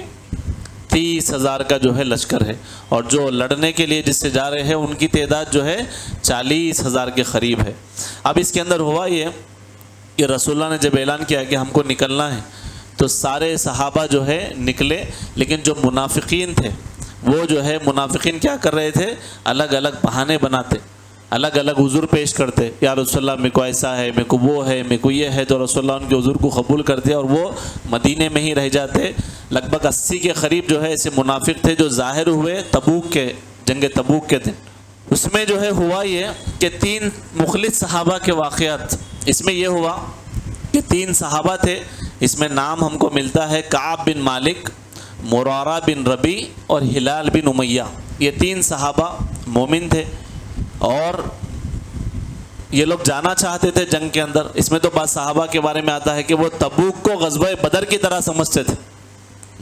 30,000 کا جو ہے لشکر ہے، اور جو لڑنے کے لیے جس سے جا رہے ہیں ان کی تعداد جو ہے 40,000 کے قریب ہے۔ اب اس کے اندر ہوا یہ کہ رسول اللہ نے جب اعلان کیا کہ ہم کو نکلنا ہے تو سارے صحابہ جو ہے نکلے، لیکن جو منافقین تھے وہ جو ہے منافقین کیا کر رہے تھے؟ الگ الگ بہانے بناتے، الگ الگ عذر پیش کرتے، یا رسول اللہ میرے کو ایسا ہے، میرے کو وہ ہے، میرے کو یہ ہے، تو رسول اللہ ان کے عذر کو قبول کرتے اور وہ مدینے میں ہی رہ جاتے۔ لگ بھگ 80 کے قریب جو ہے ایسے منافق تھے جو ظاہر ہوئے تبوک کے، جنگ تبوک کے دن۔ اس میں جو ہے ہوا یہ کہ 3 مخلص صحابہ کے واقعات، اس میں یہ ہوا کہ 3 صحابہ تھے، اس میں نام ہم کو ملتا ہے کعب بن مالک، مرارہ بن ربی اور ہلال بن امیہ۔ یہ 3 صحابہ مومن تھے اور یہ لوگ جانا چاہتے تھے جنگ کے اندر۔ اس میں تو بعض صحابہ کے بارے میں آتا ہے کہ وہ تبوک کو غزوہ بدر کی طرح سمجھتے تھے،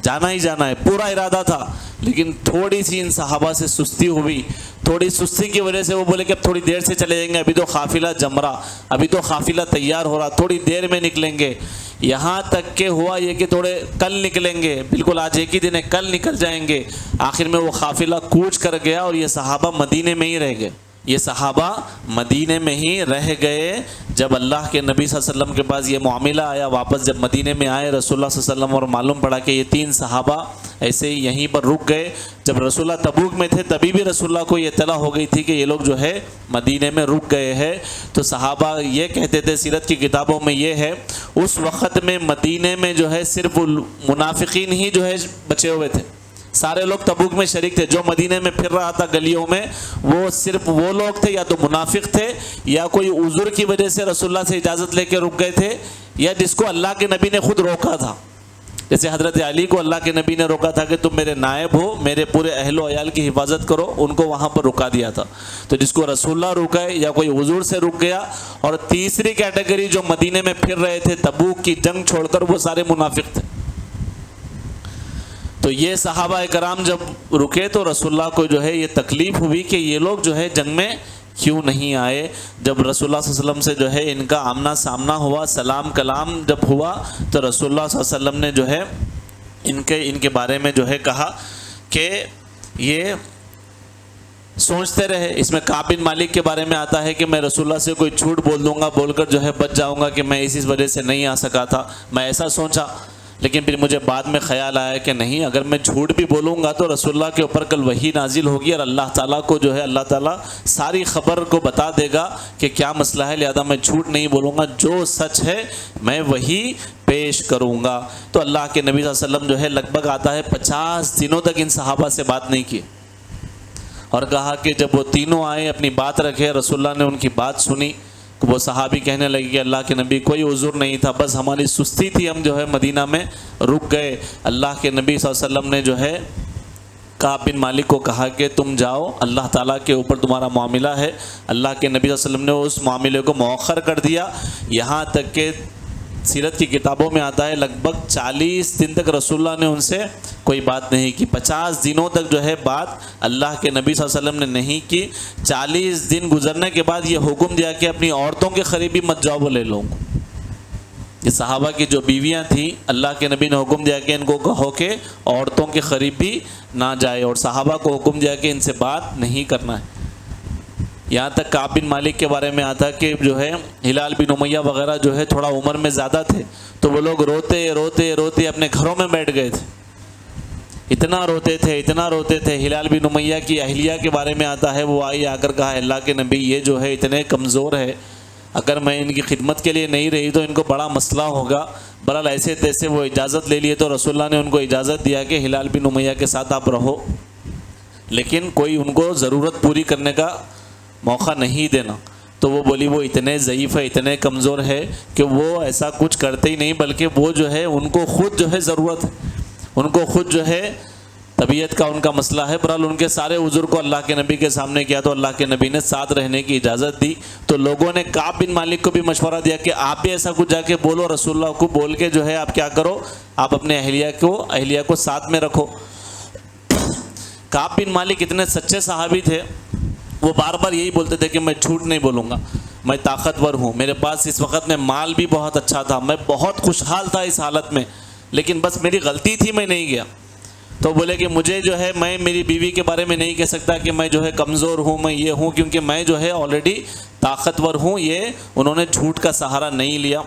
جانا ہی جانا ہے، پورا ارادہ تھا، لیکن تھوڑی سی ان صحابہ سے سستی ہوئی، تھوڑی سستی کی وجہ سے وہ بولے کہ اب تھوڑی دیر سے چلے جائیں گے، ابھی تو قافلہ جم رہا، ابھی تو قافلہ تیار ہو رہا، تھوڑی دیر میں نکلیں گے۔ یہاں تک کہ ہوا یہ کہ تھوڑے کل نکلیں گے، بالکل آج ایک ہی دن ہے، کل نکل جائیں گے۔ آخر میں وہ قافلہ کوچ کر گیا اور یہ صحابہ مدینے میں ہی رہ گئے، یہ صحابہ مدینے میں ہی رہ گئے۔ جب اللہ کے نبی صلی اللہ علیہ وسلم کے پاس یہ معاملہ آیا، واپس جب مدینے میں آئے رسول اللہ صلی اللہ علیہ وسلم اور معلوم پڑا کہ یہ 3 صحابہ ایسے ہی یہیں پر رک گئے۔ جب رسول اللہ تبوک میں تھے تبھی بھی رسول اللہ کو یہ اطلاع ہو گئی تھی کہ یہ لوگ جو ہے مدینے میں رک گئے ہیں، تو صحابہ یہ کہتے تھے، سیرت کی کتابوں میں یہ ہے اس وقت میں مدینے میں جو ہے صرف منافقین ہی جو ہے بچے ہوئے تھے، سارے لوگ تبوک میں شریک تھے۔ جو مدینے میں پھر رہا تھا گلیوں میں وہ صرف وہ لوگ تھے یا تو منافق تھے یا کوئی عذر کی وجہ سے رسول اللہ سے اجازت لے کے رک گئے تھے، یا جس کو اللہ کے نبی نے خود روکا تھا، جیسے حضرت علی کو اللہ کے نبی نے روکا تھا کہ تم میرے نائب ہو، میرے پورے اہل و عیال کی حفاظت کرو، ان کو وہاں پر رکا دیا تھا۔ تو جس کو رسول اللہ رکائے یا کوئی عذر سے رک گیا، اور تیسری کیٹیگری جو مدینے میں پھر رہے تھے تبوک کی جنگ چھوڑ کر، وہ سارے منافق تھے۔ تو یہ صحابہ کرام جب رکے تو رسول اللہ کو جو ہے یہ تکلیف ہوئی کہ یہ لوگ جو ہے جنگ میں کیوں نہیں آئے۔ جب رسول اللہ صلی اللہ علیہ وسلم سے جو ہے ان کا آمنا سامنا ہوا، سلام کلام جب ہوا، تو رسول اللہ صلی اللہ علیہ وسلم نے جو ہے ان کے بارے میں جو ہے کہا کہ یہ سوچتے رہے۔ اس میں کعب بن مالک کے بارے میں آتا ہے کہ میں رسول اللہ سے کوئی جھوٹ بول دوں گا، بول کر جو ہے بچ جاؤں گا کہ میں اس وجہ سے نہیں آ سکا تھا، میں ایسا سوچا، لیکن پھر مجھے بعد میں خیال آیا کہ نہیں، اگر میں جھوٹ بھی بولوں گا تو رسول اللہ کے اوپر کل وحی نازل ہوگی اور اللہ تعالیٰ کو جو ہے اللہ تعالیٰ ساری خبر کو بتا دے گا کہ کیا مسئلہ ہے، لہذا میں جھوٹ نہیں بولوں گا، جو سچ ہے میں وہی پیش کروں گا۔ تو اللہ کے نبی صلی اللہ علیہ وسلم جو ہے لگ بھگ آتا ہے 50 دنوں تک ان صحابہ سے بات نہیں کی، اور کہا کہ جب وہ تینوں آئے اپنی بات رکھے، رسول اللہ نے ان کی بات سنی، وہ صحابی کہنے لگے کہ اللہ کے نبی کوئی عذر نہیں تھا، بس ہماری سستی تھی، ہم جو ہے مدینہ میں رک گئے۔ اللہ کے نبی صلی اللہ علیہ وسلم نے جو ہے کعب بن مالک کو کہا کہ تم جاؤ، اللہ تعالیٰ کے اوپر تمہارا معاملہ ہے۔ اللہ کے نبی صلی اللہ علیہ وسلم نے اس معاملے کو مؤخر کر دیا، یہاں تک کہ سیرت کی کتابوں میں آتا ہے لگ بھگ 40 دن تک رسول اللہ نے ان سے کوئی بات نہیں کی، 50 دنوں تک جو ہے بات اللہ کے نبی صلی اللہ علیہ وسلم نے نہیں کی۔ 40 دن گزرنے کے بعد یہ حکم دیا کہ اپنی عورتوں کے قریب بھی مت جاؤ بولے لوگوں۔ یہ صحابہ کی جو بیویاں تھیں، اللہ کے نبی نے حکم دیا کہ ان کو کہو کہ عورتوں کے قریب بھی نہ جائے، اور صحابہ کو حکم دیا کہ ان سے بات نہیں کرنا ہے۔ یہاں تک کعب بن مالک کے بارے میں آتا کہ جو ہے ہلال بن امیہ وغیرہ جو ہے تھوڑا عمر میں زیادہ تھے، تو وہ لوگ روتے روتے روتے اپنے گھروں میں بیٹھ گئے تھے، اتنا روتے تھے۔ ہلال بن امیہ کی اہلیہ کے بارے میں آتا ہے، وہ آئی آ کر کہا اللہ کے نبی یہ جو ہے اتنے کمزور ہے، اگر میں ان کی خدمت کے لیے نہیں رہی تو ان کو بڑا مسئلہ ہوگا۔ بہرحال ایسے تیسے وہ اجازت لے لیے، تو رسول اللہ نے ان کو اجازت دیا کہ ہلال بن امیہ کے ساتھ آپ رہو، لیکن کوئی ان کو ضرورت پوری کرنے کا موقع نہیں دینا۔ تو وہ بولی وہ اتنے ضعیف ہے، اتنے کمزور ہے کہ وہ ایسا کچھ کرتے ہی نہیں، بلکہ وہ جو ہے ان کو خود جو ہے ضرورت ہے، ان کو خود جو ہے طبیعت کا ان کا مسئلہ ہے، برحال ان کے سارے عذر کو اللہ کے نبی کے سامنے کیا تو اللہ کے نبی نے ساتھ رہنے کی اجازت دی۔ تو لوگوں نے کعب بن مالک کو بھی مشورہ دیا کہ آپ بھی ایسا کچھ جا کے بولو، رسول اللہ کو بول کے جو ہے آپ کیا کرو، آپ اپنے اہلیہ کو ساتھ میں رکھو۔ کعب بن مالک اتنے سچے صحابی تھے، وہ بار بار یہی بولتے تھے کہ میں جھوٹ نہیں بولوں گا، میں طاقتور ہوں، میرے پاس اس وقت میں مال بھی بہت اچھا تھا، میں بہت خوشحال تھا اس حالت میں، لیکن بس میری غلطی تھی میں نہیں گیا۔ تو بولے کہ مجھے جو ہے میں میری بیوی کے بارے میں نہیں کہہ سکتا کہ میں جو ہے کمزور ہوں، میں یہ ہوں، کیونکہ میں جو ہے آلریڈی طاقتور ہوں۔ یہ انہوں نے جھوٹ کا سہارا نہیں لیا۔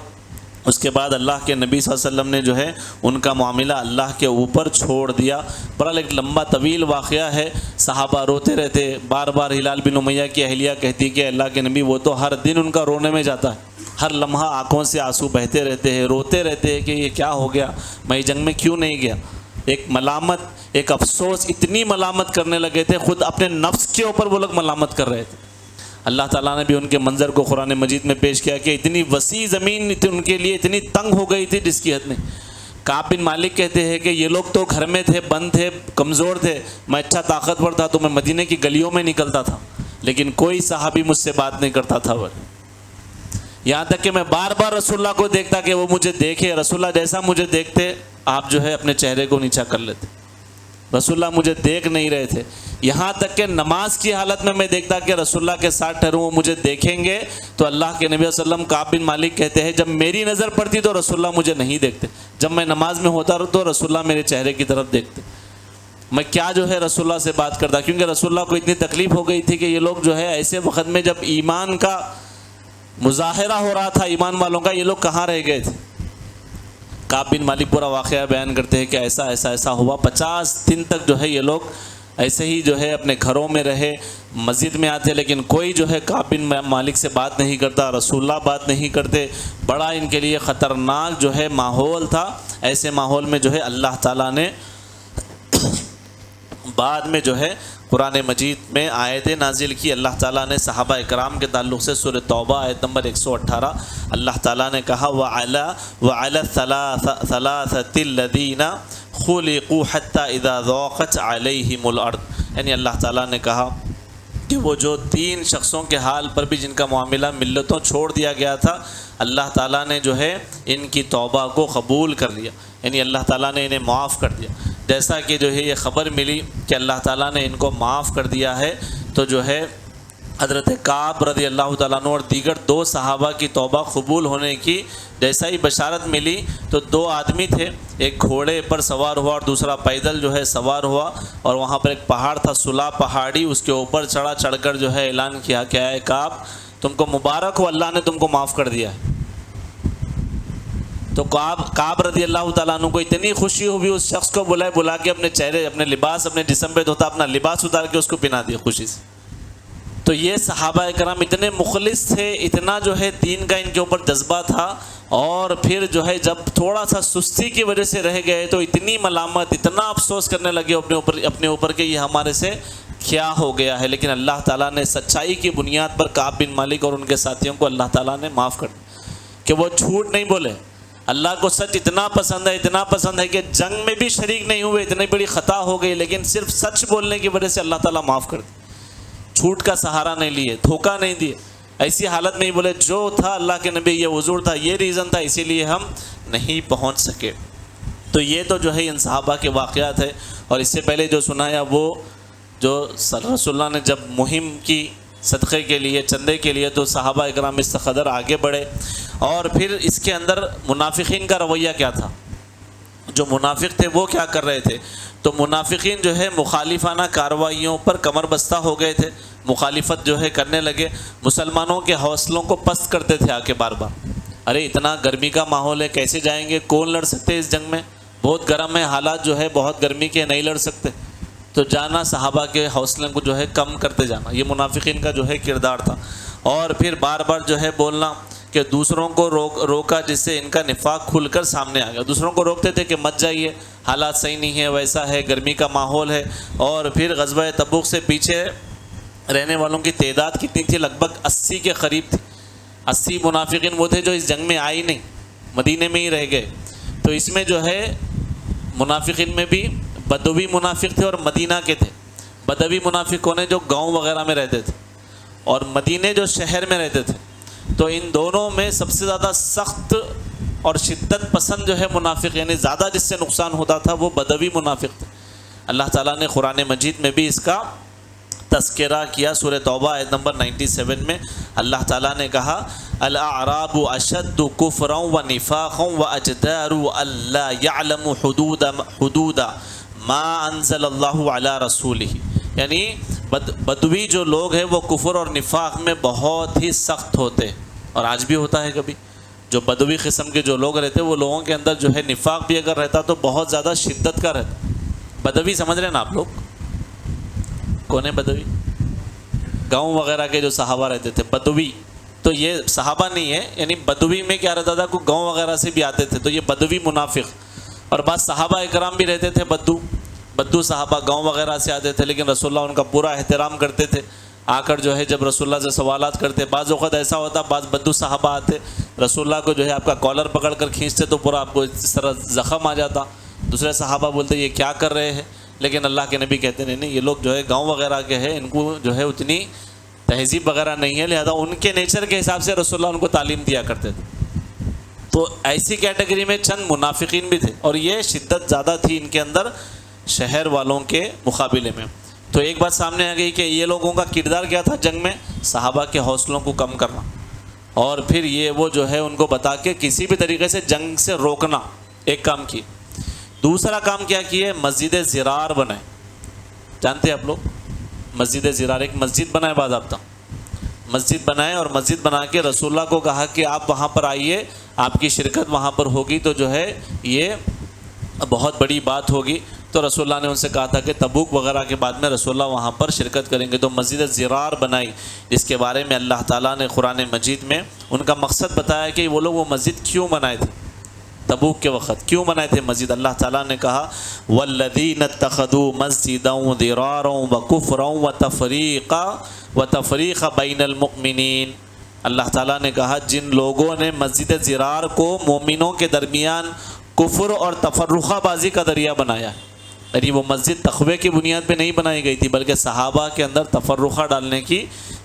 اس کے بعد اللہ کے نبی صلی اللہ علیہ وسلم نے جو ہے ان کا معاملہ اللہ کے اوپر چھوڑ دیا۔ برحال ایک لمبا طویل واقعہ ہے، صحابہ روتے رہتے، بار بار ہلال بن امیہ کی اہلیہ کہتی کہ اللہ کے نبی وہ تو ہر دن ان کا رونے میں جاتا ہے، ہر لمحہ آنکھوں سے آنسو بہتے رہتے ہیں، روتے رہتے ہیں کہ یہ کیا ہو گیا، میں جنگ میں کیوں نہیں گیا۔ ایک ملامت، ایک افسوس، اتنی ملامت کرنے لگے تھے، خود اپنے نفس کے اوپر وہ لوگ ملامت کر رہے تھے۔ اللہ تعالیٰ نے بھی ان کے منظر کو قرآن مجید میں پیش کیا کہ اتنی وسیع زمین ان کے لیے اتنی تنگ ہو گئی تھی جس کی حد نہیں۔ کعب بن مالک کہتے ہیں کہ یہ لوگ تو گھر میں تھے، بند تھے، کمزور تھے، میں اچھا طاقتور تھا تو میں مدینے کی گلیوں میں نکلتا تھا، لیکن کوئی صحابی مجھ سے بات نہیں کرتا تھا۔ یہاں تک کہ میں بار بار رسول اللہ کو دیکھتا کہ وہ مجھے دیکھے، رسول اللہ جیسا مجھے دیکھتے آپ جو ہے اپنے چہرے کو نیچا کر لیتے، رسول اللہ مجھے دیکھ نہیں رہے تھے۔ یہاں تک کہ نماز کی حالت میں دیکھتا کہ رسول اللہ کے ساتھ ٹھہروں، وہ مجھے دیکھیں گے تو اللہ کے نبی صلی اللہ علیہ وسلم کعب بن مالک کہتے ہیں جب میری نظر پڑتی تو رسول اللہ مجھے نہیں دیکھتے، جب میں نماز میں ہوتا تو رسول اللہ میرے چہرے کی طرف دیکھتے۔ میں کیا جو ہے رسول اللہ سے بات کرتا، کیونکہ رسول اللہ کو اتنی تکلیف ہو گئی تھی کہ یہ لوگ جو ہے ایسے وقت میں جب ایمان کا مظاہرہ ہو رہا تھا ایمان والوں کا، یہ لوگ کہاں رہ گئے تھے۔ کعب بن مالک پورا واقعہ بیان کرتے ہیں کہ ایسا ہوا، 50 دن تک جو ہے یہ لوگ ایسے ہی جو ہے اپنے گھروں میں رہے، مسجد میں آتے، لیکن کوئی جو ہے کعب بن مالک سے بات نہیں کرتا، رسول اللہ بات نہیں کرتے۔ بڑا ان کے لیے خطرناک جو ہے ماحول تھا۔ ایسے ماحول میں جو ہے اللہ تعالیٰ نے بعد میں جو ہے قرآن مجید میں آیتیں نازل کی۔ اللہ تعالیٰ نے صحابہ اکرام کے تعلق سے سورہ توبہ آیت نمبر 118 اللہ تعالیٰ نے کہا وَعَلَى الثَّلَاثَةِ الَّذِينَ خُلِقُوا حَتَّى إِذَا ضَاقَتْ عَلَيْهِمُ الْأَرْضُ، یعنی اللہ تعالیٰ نے کہا کہ وہ جو 3 شخصوں کے حال پر بھی جن کا معاملہ ملتوں چھوڑ دیا گیا تھا، اللہ تعالیٰ نے جو ہے ان کی توبہ کو قبول کر لیا، یعنی اللہ تعالیٰ نے انہیں معاف کر دیا۔ جیسا کہ جو ہے یہ خبر ملی کہ اللہ تعالیٰ نے ان کو معاف کر دیا ہے، تو جو ہے حضرت کعب رضی اللہ تعالیٰ عنہ اور دیگر 2 صحابہ کی توبہ قبول ہونے کی جیسا ہی بشارت ملی تو 2 آدمی تھے، ایک گھوڑے پر سوار ہوا اور دوسرا پیدل جو ہے سوار ہوا، اور وہاں پر ایک پہاڑ تھا صلا پہاڑی، اس کے اوپر چڑھ کر جو ہے اعلان کیا کہ اے کعب تم کو مبارک ہو، اللہ نے تم کو معاف کر دیا ہے۔ تو کعب رضی اللہ تعالیٰ عنہ کو اتنی خوشی ہوئی، اس شخص کو بلا کے اپنے چہرے، اپنے لباس، اپنے جسم پہ دھوتا، اپنا لباس اتار کے اس کو پہنا دیا خوشی سے۔ تو یہ صحابہ کرام اتنے مخلص تھے، اتنا جو ہے دین کا ان کے اوپر جذبہ تھا، اور پھر جو ہے جب تھوڑا سا سستی کی وجہ سے رہ گئے تو اتنی ملامت، اتنا افسوس کرنے لگے اپنے اوپر کہ یہ ہمارے سے کیا ہو گیا ہے، لیکن اللہ تعالیٰ نے سچائی کی بنیاد پر کعب بن مالک اور ان کے ساتھیوں کو اللہ تعالیٰ نے معاف کر دیا کہ وہ جھوٹ نہیں بولے۔ اللہ کو سچ اتنا پسند ہے کہ جنگ میں بھی شریک نہیں ہوئے، اتنی بڑی خطا ہو گئی لیکن صرف سچ بولنے کی وجہ سے اللہ تعالیٰ معاف کر دیا، جھوٹ کا سہارا نہیں لیے، دھوکہ نہیں دیے، ایسی حالت میں ہی بولے جو تھا اللہ کے نبی یہ حضور تھا، یہ ریزن تھا، اسی لیے ہم نہیں پہنچ سکے۔ تو یہ تو جو ہے ان صحابہ کے واقعات ہے۔ اور اس سے پہلے جو سنایا وہ جو رسول اللہ نے جب مہم کی صدقے کے لیے، چندے کے لیے، تو صحابہ اکرام اس قدر آگے بڑھے، اور پھر اس کے اندر منافقین کا رویہ کیا تھا، جو منافق تھے وہ کیا کر رہے تھے۔ تو منافقین جو ہے مخالفانہ کارروائیوں پر کمر بستہ ہو گئے تھے، مخالفت جو ہے کرنے لگے، مسلمانوں کے حوصلوں کو پست کرتے تھے آ کے بار بار، ارے اتنا گرمی کا ماحول ہے، کیسے جائیں گے، کون لڑ سکتے اس جنگ میں، بہت گرم ہے، حالات جو ہے بہت گرمی کے، نہیں لڑ سکتے۔ تو جانا صحابہ کے حوصلے کو جو ہے کم کرتے جانا، یہ منافقین کا جو ہے کردار تھا۔ اور پھر بار بار جو ہے بولنا کہ دوسروں کو روکا، جس سے ان کا نفاق کھل کر سامنے آ گیا، دوسروں کو روکتے تھے کہ مت جائیے، حالات صحیح نہیں ہے، ویسا ہے، گرمی کا ماحول ہے۔ اور پھر غزوہ تبوک سے پیچھے رہنے والوں کی تعداد کتنی تھی، لگ بھگ 80 کے قریب تھی۔ 80 منافقین وہ تھے جو اس جنگ میں آئے نہیں، مدینے میں ہی رہ گئے۔ تو اس میں جو ہے منافقین میں بھی بدوی منافق تھے اور مدینہ کے تھے۔ بدوی منافق کون ہیں؟ جو گاؤں وغیرہ میں رہتے تھے، اور مدینے جو شہر میں رہتے تھے۔ تو ان دونوں میں سب سے زیادہ سخت اور شدت پسند جو ہے منافق، یعنی زیادہ جس سے نقصان ہوتا تھا، وہ بدوی منافق تھے۔ اللہ تعالیٰ نے قرآن مجید میں بھی اس کا تذکرہ کیا۔ سورہ توبہ آیت نمبر 97 میں اللہ تعالیٰ نے کہا الاعراب اشد کفرا ونفاقا واجدار الا يعلم حدود ما انزل اللہ علی رسولہ، یعنی بدوی جو لوگ ہیں وہ کفر اور نفاق میں بہت ہی سخت ہوتے، اور آج بھی ہوتا ہے۔ کبھی جو بدوی قسم کے جو لوگ رہتے، وہ لوگوں کے اندر جو ہے نفاق بھی اگر رہتا تو بہت زیادہ شدت کا رہتا۔ بدوی سمجھ رہے ہیں نا آپ لوگ؟ کون ہے بدوی؟ گاؤں وغیرہ کے جو صحابہ رہتے تھے، بدوی تو یہ صحابہ نہیں ہے، یعنی بدوی میں کیا رہتا تھا، کوئی گاؤں وغیرہ سے بھی آتے تھے، تو یہ بدوی منافق۔ اور بعض صحابہ اکرام بھی رہتے تھے بدو صحابہ گاؤں وغیرہ سے آتے تھے، لیکن رسول اللہ ان کا پورا احترام کرتے تھے۔ آ کر جو ہے جب رسول اللہ سے سوالات کرتے، بعض اوقات ایسا ہوتا بعض بدو صحابہ آتے، رسول اللہ کو جو ہے آپ کا کالر پکڑ کر کھینچتے تو پورا آپ کو اس طرح زخم آ جاتا۔ دوسرے صحابہ بولتے یہ کیا کر رہے ہیں، لیکن اللہ کے نبی کہتے نہیں یہ لوگ جو ہے گاؤں وغیرہ کے ہیں، ان کو جو ہے اتنی تہذیب وغیرہ نہیں ہے، لہذا ان کے نیچر کے حساب سے رسول اللہ ان کو تعلیم دیا کرتے تھے۔ تو ایسی کیٹیگری میں چند منافقین بھی تھے، اور یہ شدت زیادہ تھی ان کے اندر شہر والوں کے مقابلے میں۔ تو ایک بات سامنے آ گئی کہ یہ لوگوں کا کردار کیا تھا جنگ میں، صحابہ کے حوصلوں کو کم کرنا، اور پھر یہ وہ جو ہے ان کو بتا کے کسی بھی طریقے سے جنگ سے روکنا، ایک کام کی۔ دوسرا کام کیا کیے؟ مسجد زرار بنائے۔ جانتے ہیں آپ لوگ مسجد زرار؟ ایک مسجد بنائے باضابطہ، مسجد بنائے، اور مسجد بنا کے رسول اللہ کو کہا کہ آپ وہاں پر آئیے، آپ کی شرکت وہاں پر ہوگی تو جو ہے یہ بہت بڑی بات ہوگی۔ تو رسول اللہ نے ان سے کہا تھا کہ تبوک وغیرہ کے بعد میں رسول اللہ وہاں پر شرکت کریں گے، تو مسجد زرار بنائی، جس کے بارے میں اللہ تعالیٰ نے قرآن مجید میں ان کا مقصد بتایا کہ وہ لوگ وہ مسجد کیوں بنائے تھے، تبوک کے وقت کیوں بنائے تھے مسجد۔ اللہ تعالیٰ نے کہا والذین اتخذوا مسجدا ضرارا وکفرا وتفریقا بین المؤمنین، اللہ تعالیٰ نے کہا جن لوگوں نے مسجد زرار کو مومنوں کے درمیان کفر اور تفرقہ بازی کا ذریعہ بنایا ہے، یعنی وہ مسجد تقوی کی بنیاد پہ نہیں بنائی گئی تھی، بلکہ صحابہ کے اندر تفرقہ ڈالنے کی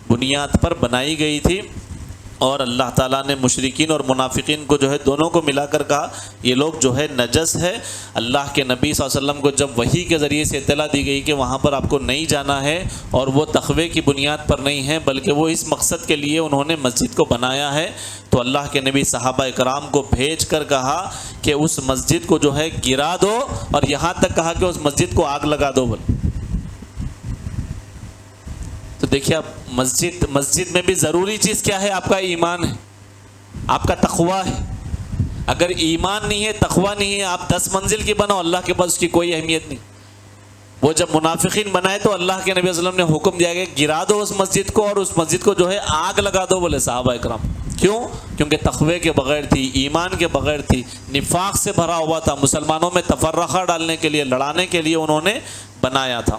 بنیاد پر بنائی گئی تھی۔ اور اللہ تعالیٰ نے مشرکین اور منافقین کو جو ہے دونوں کو ملا کر کہا یہ لوگ جو ہے نجس ہے۔ اللہ کے نبی صلی اللہ علیہ وسلم کو جب وحی کے ذریعے سے اطلاع دی گئی کہ وہاں پر آپ کو نہیں جانا ہے، اور وہ تقوی کی بنیاد پر نہیں ہے بلکہ وہ اس مقصد کے لیے انہوں نے مسجد کو بنایا ہے، تو اللہ کے نبی صحابہ اکرام کو بھیج کر کہا کہ اس مسجد کو جو ہے گرا دو، اور یہاں تک کہا کہ اس مسجد کو آگ لگا دو بول۔ تو دیکھیے اب مسجد میں بھی ضروری چیز کیا ہے؟ آپ کا ایمان ہے، آپ کا تقوی ہے۔ اگر ایمان نہیں ہے، تقوی نہیں ہے، آپ 10 منزل کی بناؤ، اللہ کے پاس اس کی کوئی اہمیت نہیں۔ وہ جب منافقین بنائے تو اللہ کے نبی صلی اللہ علیہ وسلم نے حکم دیا کہ گرا دو اس مسجد کو، اور اس مسجد کو جو ہے آگ لگا دو بولے صحابہ اکرام۔ کیوں؟ کیونکہ تقوی کے بغیر تھی، ایمان کے بغیر تھی، نفاق سے بھرا ہوا تھا، مسلمانوں میں تفرقہ ڈالنے کے لیے، لڑانے کے لیے انہوں نے بنایا تھا۔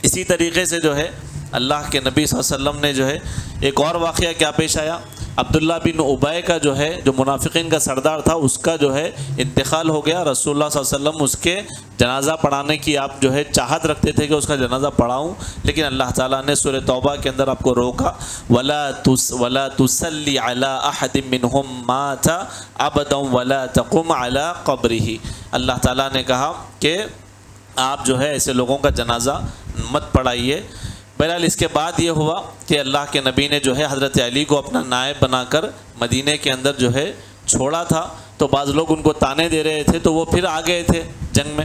اسی طریقے سے جو ہے اللہ کے نبی صلی اللہ علیہ وسلم نے جو ہے ایک اور واقعہ کیا پیش آیا، عبداللہ بن ابی کا جو ہے جو منافقین کا سردار تھا، اس کا جو ہے انتقال ہو گیا۔ رسول اللہ صلی اللہ علیہ وسلم اس کے جنازہ پڑھانے کی آپ جو ہے چاہت رکھتے تھے کہ اس کا جنازہ پڑھاؤں، لیکن اللہ تعالیٰ نے سورہ توبہ کے اندر آپ کو روکا، وَلَا تُصَلِّ عَلَىٰ أَحَدٍ مِّنْهُمْ مَاتَ أَبَدًا وَلَا تَقُمْ عَلَىٰ قَبْرِهِ، اللہ تعالیٰ نے کہا کہ آپ جو ہے ایسے لوگوں کا جنازہ مت پڑھائیے۔ بہرحال اس کے بعد یہ ہوا کہ اللہ کے نبی نے جو ہے حضرت علی کو اپنا نائب بنا کر مدینہ کے اندر جو ہے چھوڑا تھا، تو بعض لوگ ان کو تانے دے رہے تھے، تو وہ پھر آ گئے تھے جنگ میں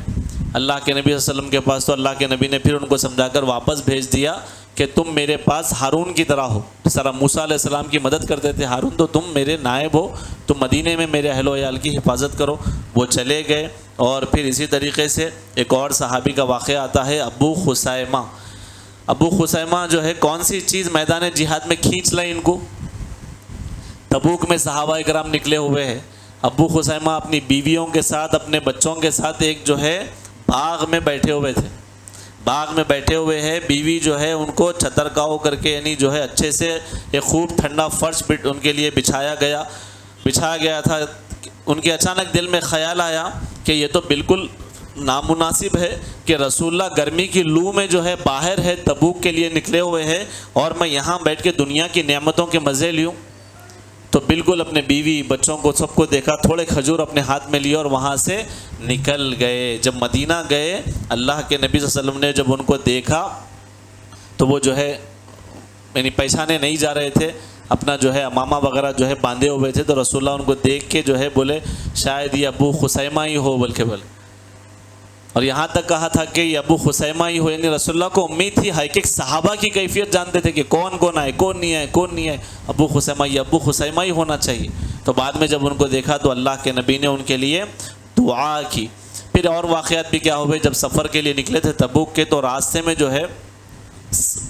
اللہ کے نبی صلی اللہ علیہ وسلم کے پاس، تو اللہ کے نبی نے پھر ان کو سمجھا کر واپس بھیج دیا کہ تم میرے پاس ہارون کی طرح ہو، جس طرح موسیٰ علیہ السلام کی مدد کرتے تھے ہارون، تو تم میرے نائب ہو، تم مدینہ میں میرے اہل و عیال کی حفاظت کرو۔ وہ چلے گئے، اور پھر اسی طریقے سے ایک اور صحابی کا واقعہ آتا ہے، ابو خثیمہ جو ہے کون سی چیز میدان جہاد میں کھینچ لائے ان کو؟ تبوک میں صحابہ اکرام نکلے ہوئے ہیں، ابو خثیمہ اپنی بیویوں کے ساتھ، اپنے بچوں کے ساتھ ایک جو ہے باغ میں بیٹھے ہوئے تھے، باغ میں بیٹھے ہوئے ہیں، بیوی جو ہے ان کو چھترکاؤ کر کے، یعنی جو ہے اچھے سے ایک خوب ٹھنڈا فرش ان کے لیے بچھایا گیا تھا۔ ان کے اچانک دل میں خیال آیا کہ یہ تو بالکل نامناسب ہے کہ رسول اللہ گرمی کی لو میں جو ہے باہر ہے، تبوک کے لیے نکلے ہوئے ہیں، اور میں یہاں بیٹھ کے دنیا کی نعمتوں کے مزے لیوں؟ تو بالکل اپنے بیوی بچوں کو سب کو دیکھا، تھوڑے کھجور اپنے ہاتھ میں لیے اور وہاں سے نکل گئے۔ جب مدینہ گئے، اللہ کے نبی صلی اللہ علیہ وسلم نے جب ان کو دیکھا تو وہ جو ہے یعنی پہچانے نہیں جا رہے تھے، اپنا جو ہے امامہ وغیرہ جو ہے باندھے ہوئے تھے، تو رسول اللہ ان کو دیکھ کے جو ہے بولے شاید یہ ابو خسیمہ ہی ہو، بلکہ اور یہاں تک کہا تھا کہ یہ ابو خسیمہ ہی ہو، یعنی رسول اللہ کو امید تھی، کہ صحابہ کی کیفیت جانتے تھے کہ کون آئے، کون نہیں آئے، ابو خسیمہ، یہ ابو خسیمہ ہی ہونا چاہیے۔ تو بعد میں جب ان کو دیکھا تو اللہ کے نبی نے ان کے لیے دعا کی۔ پھر اور واقعات بھی کیا ہوئے، جب سفر کے لیے نکلے تھے تبوک کے، تو راستے میں جو ہے